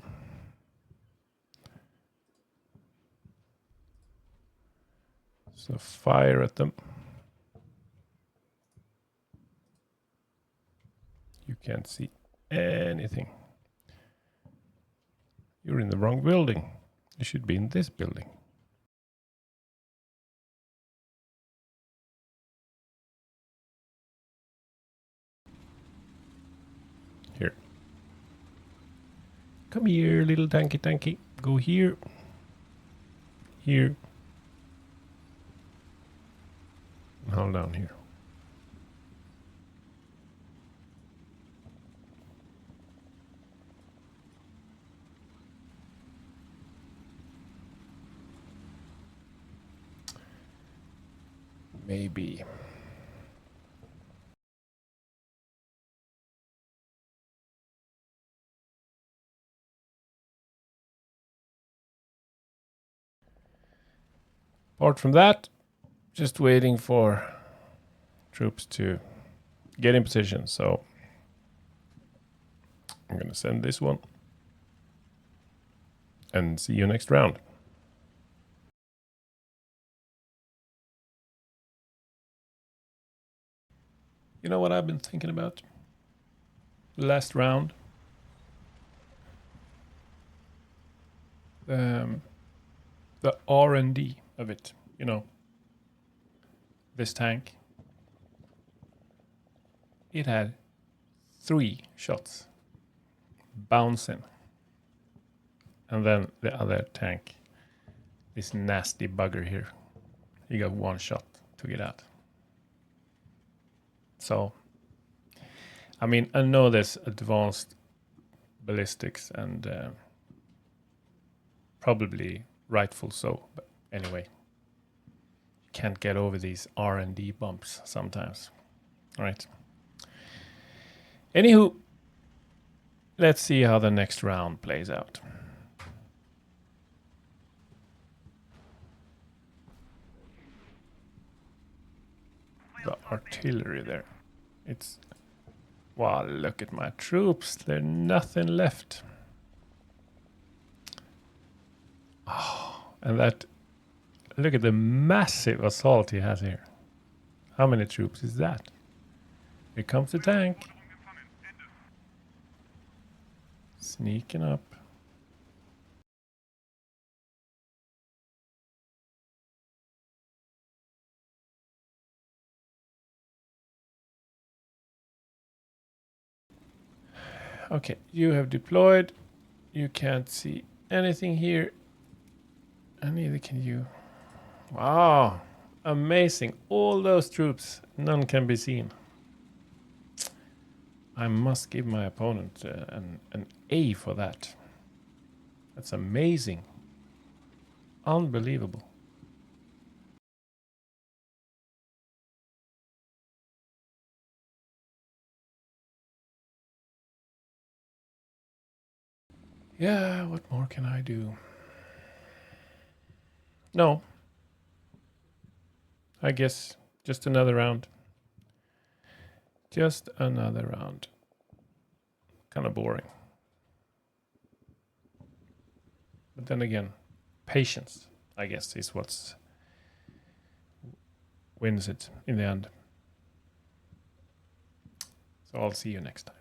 So fire at them. You can't see anything. You're in the wrong building. You should be in this building. Here. Come here, little tanky. Go here. Here. And hold down here. Maybe. Apart from that, just waiting for troops to get in position. So I'm going to send this one and see you next round. You know what I've been thinking about? Last round. The R&D of it, you know. This tank. It had 3 shots bouncing. And then the other tank, this nasty bugger here, he got 1 shot to get out. So, I mean, I know there's advanced ballistics and probably rightful so, but anyway, you can't get over these R&D bumps sometimes. All right. Anywho, let's see how the next round plays out. The artillery there. It's... Wow, look at my troops. There's nothing left. Oh, and that... Look at the massive assault he has here. How many troops is that? Here comes the tank. Sneaking up. Okay, you have deployed. You can't see anything here. And neither can you. Wow, amazing. All those troops, none can be seen. I must give my opponent an A for that. That's amazing. Unbelievable. Yeah, what more can I do? No. I guess just another round. Just another round. Kind of boring. But then again, patience, I guess, is what's wins it in the end. So I'll see you next time.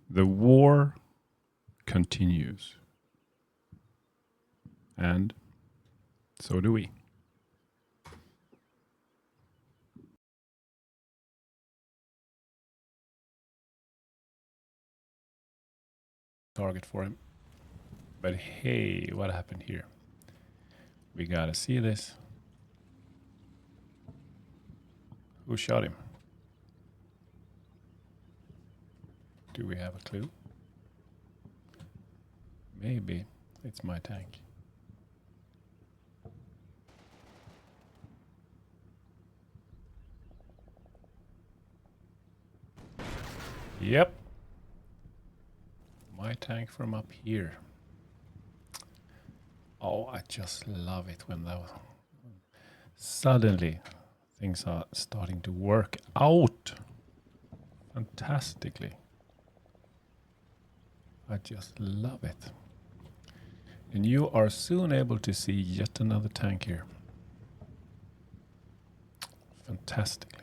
The war continues. And so do we. Target for him. But hey, what happened here? We gotta see this. Who shot him? Do we have a clue? Maybe it's my tank. Yep. My tank from up here. Oh, I just love it when suddenly things are starting to work out fantastically. I just love it. And you are soon able to see yet another tank here. Fantastically.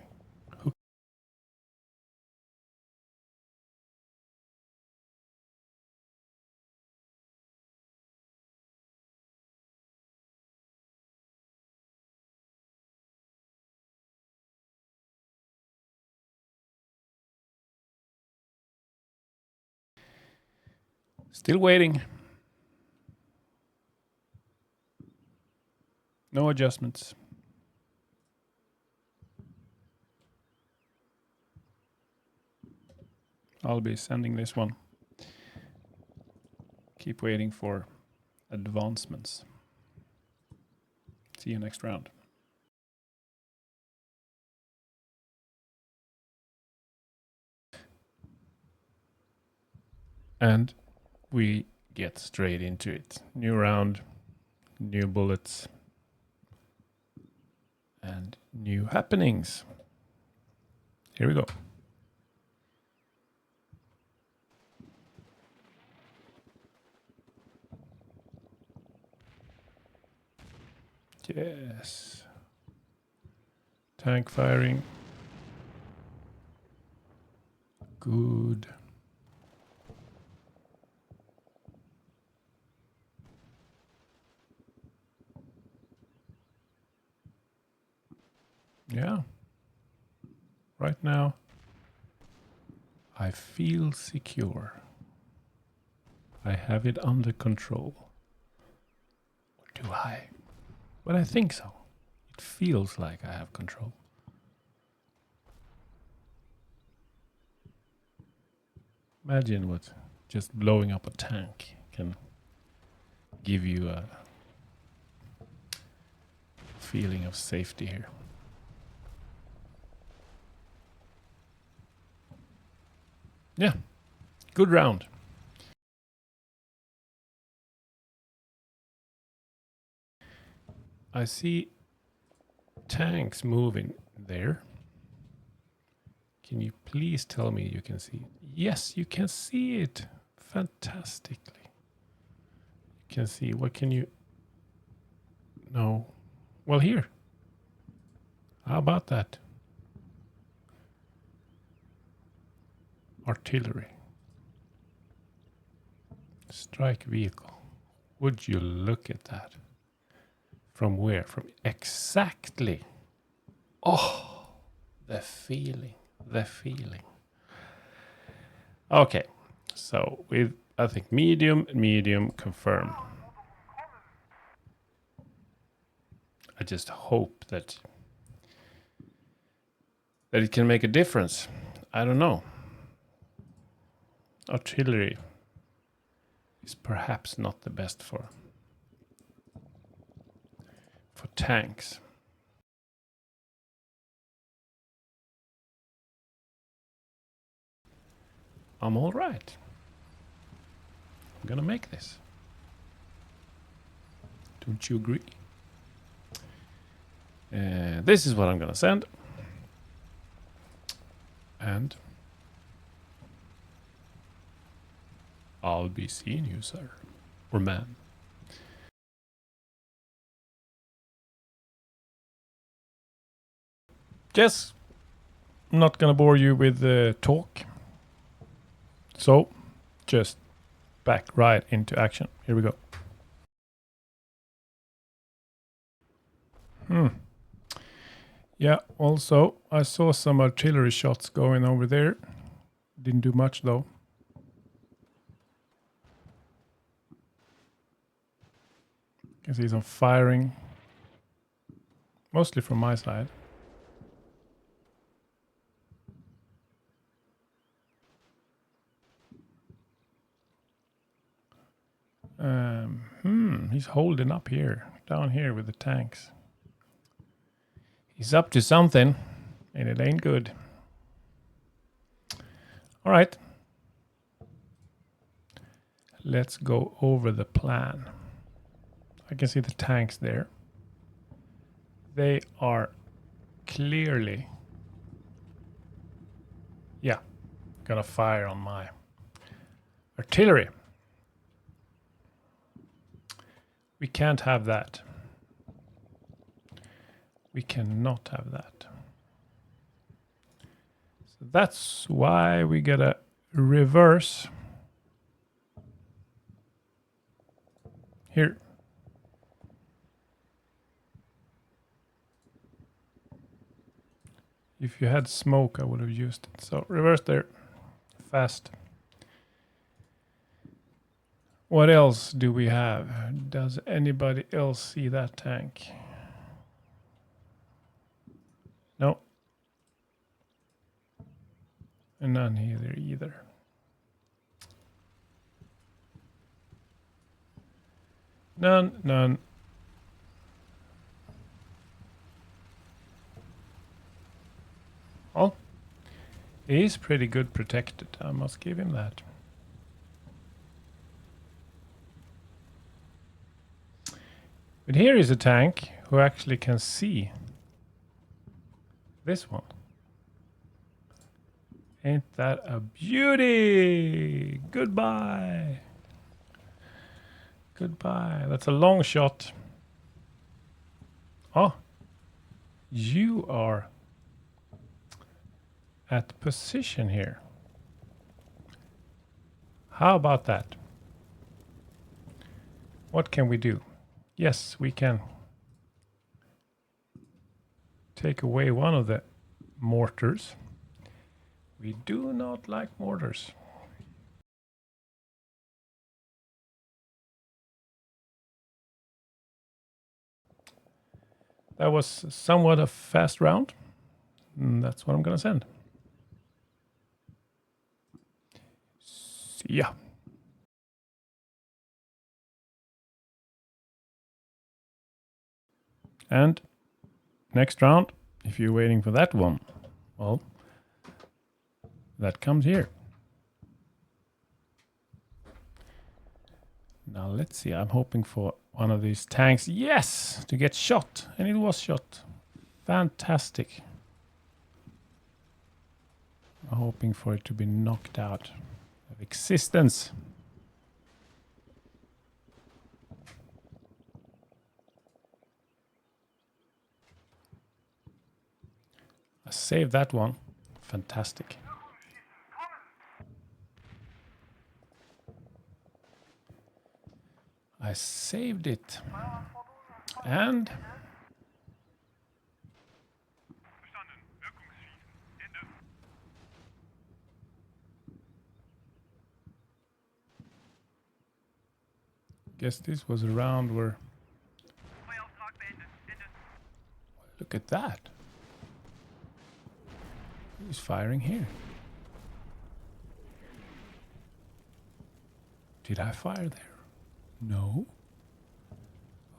Still waiting. No adjustments. I'll be sending this one. Keep waiting for advancements. See you next round. And we get straight into it. New round, new bullets, and new happenings. Here we go. Yes. Tank firing. Good. Yeah. Right now, I feel secure. I have it under control. Or do I? But I think so. It feels like I have control. Imagine what just blowing up a tank can give you a feeling of safety here. Yeah, good round. I see tanks moving there. Can you please tell me you can see it? Yes, you can see it fantastically. You can see, what can you... No. Well, here. How about that? Artillery. Strike vehicle. Would you look at that? From where? From exactly. Oh, the feeling. The feeling. Okay. So with, I think, medium, confirm. I just hope that it can make a difference. I don't know. Artillery is perhaps not the best for tanks. I'm all right. I'm gonna make this. Don't you agree? This is what I'm gonna send. And I'll be seeing you, sir. Or ma'am. Yes. I'm not gonna bore you with the talk. So, just back right into action. Here we go. Yeah, also, I saw some artillery shots going over there. Didn't do much, though. You can see some firing. Mostly from my side. He's holding up here. Down here with the tanks. He's up to something. And it ain't good. All right. Let's go over the plan. I can see the tanks there. They are clearly, gonna fire on my artillery. We can't have that. We cannot have that. So that's why we gotta reverse here. If you had smoke, I would have used it. So reverse there. Fast. What else do we have? Does anybody else see that tank? No. And none here either. None, none. Oh, he's pretty good protected. I must give him that. But here is a tank who actually can see this one. Ain't that a beauty? Goodbye. Goodbye. That's a long shot. Oh, you are at position here. How about that? What can we do? Yes, we can take away one of the mortars. We do not like mortars. That was somewhat a fast round. That's what I'm going to send. See ya. And next round, if you're waiting for that one, well, that comes here. Now let's see. I'm hoping for one of these tanks. Yes, to get shot. And it was shot. Fantastic. I'm hoping for it to be knocked out of existence. I saved that one. Fantastic. I saved it. And guess this was a round where... Look at that. Who's firing here? Did I fire there? No.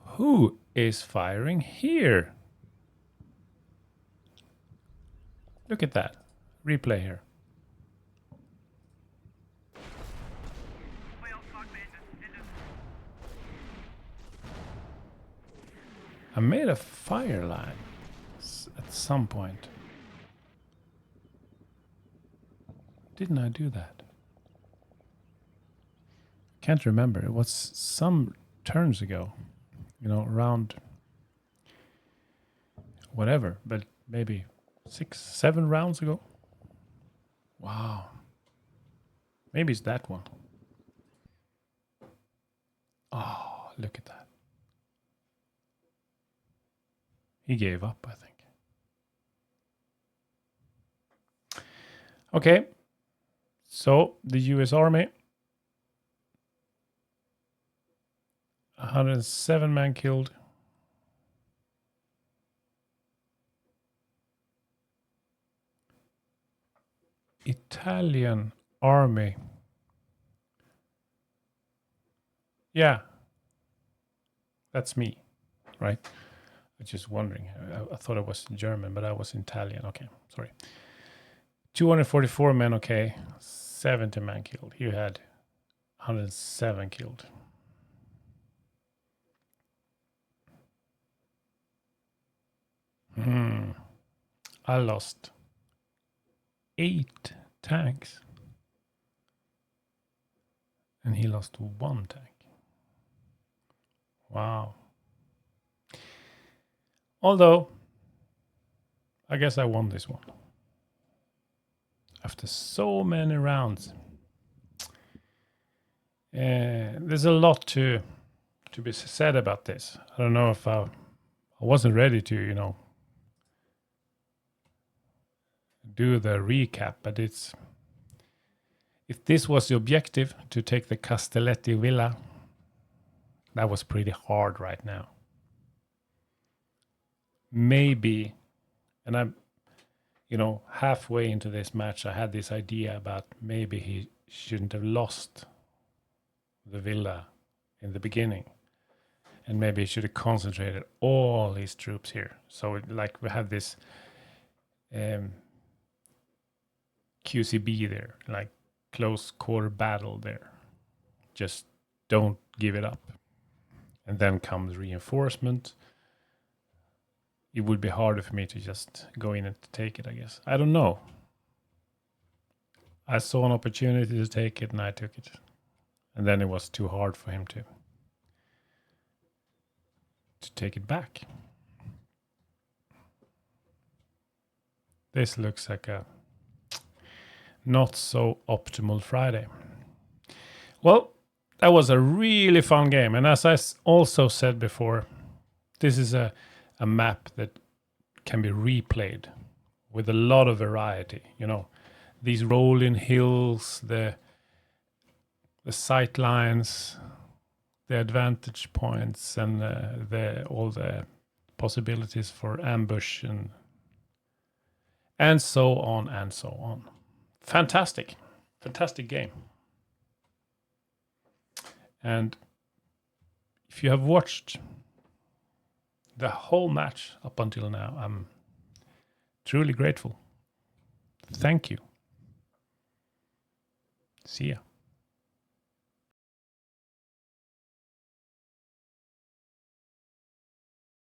Who is firing here? Look at that. Replay here. I made a fire line at some point. Didn't I do that? Can't remember. It was some turns ago. You know, around whatever, but maybe 6, 7 rounds ago. Wow. Maybe it's that one. Oh, look at that. He gave up, I think. Okay. So, the US Army. 107 men killed. Italian Army. Yeah. That's me, right? I'm just wondering. I thought it was German, but I was Italian. Okay, sorry. 244 men, okay. 70 men killed. You had 107 killed. I lost 8 tanks. And he lost 1 tank. Wow. Although, I guess I won this one. After so many rounds. There's a lot to be said about this. I don't know if I wasn't ready to, you know, do the recap, but it's... If this was the objective, to take the Castelletti Villa, that was pretty hard right now. Maybe, and I'm, you know, halfway into this match, I had this idea about maybe he shouldn't have lost the Villa in the beginning. And maybe he should have concentrated all his troops here. So like we have this QCB there, like close quarter battle there. Just don't give it up. And then comes reinforcement. It would be harder for me to just go in and take it, I guess. I don't know. I saw an opportunity to take it and I took it. And then it was too hard for him to take it back. This looks like a not so optimal Friday. Well, that was a really fun game. And as I also said before, this is a map that can be replayed with a lot of variety. You know, these rolling hills, the sight lines, the advantage points, and all the possibilities for ambush and so on and so on. Fantastic game. And if you have watched the whole match up until now, I'm truly grateful. Thank you. See ya.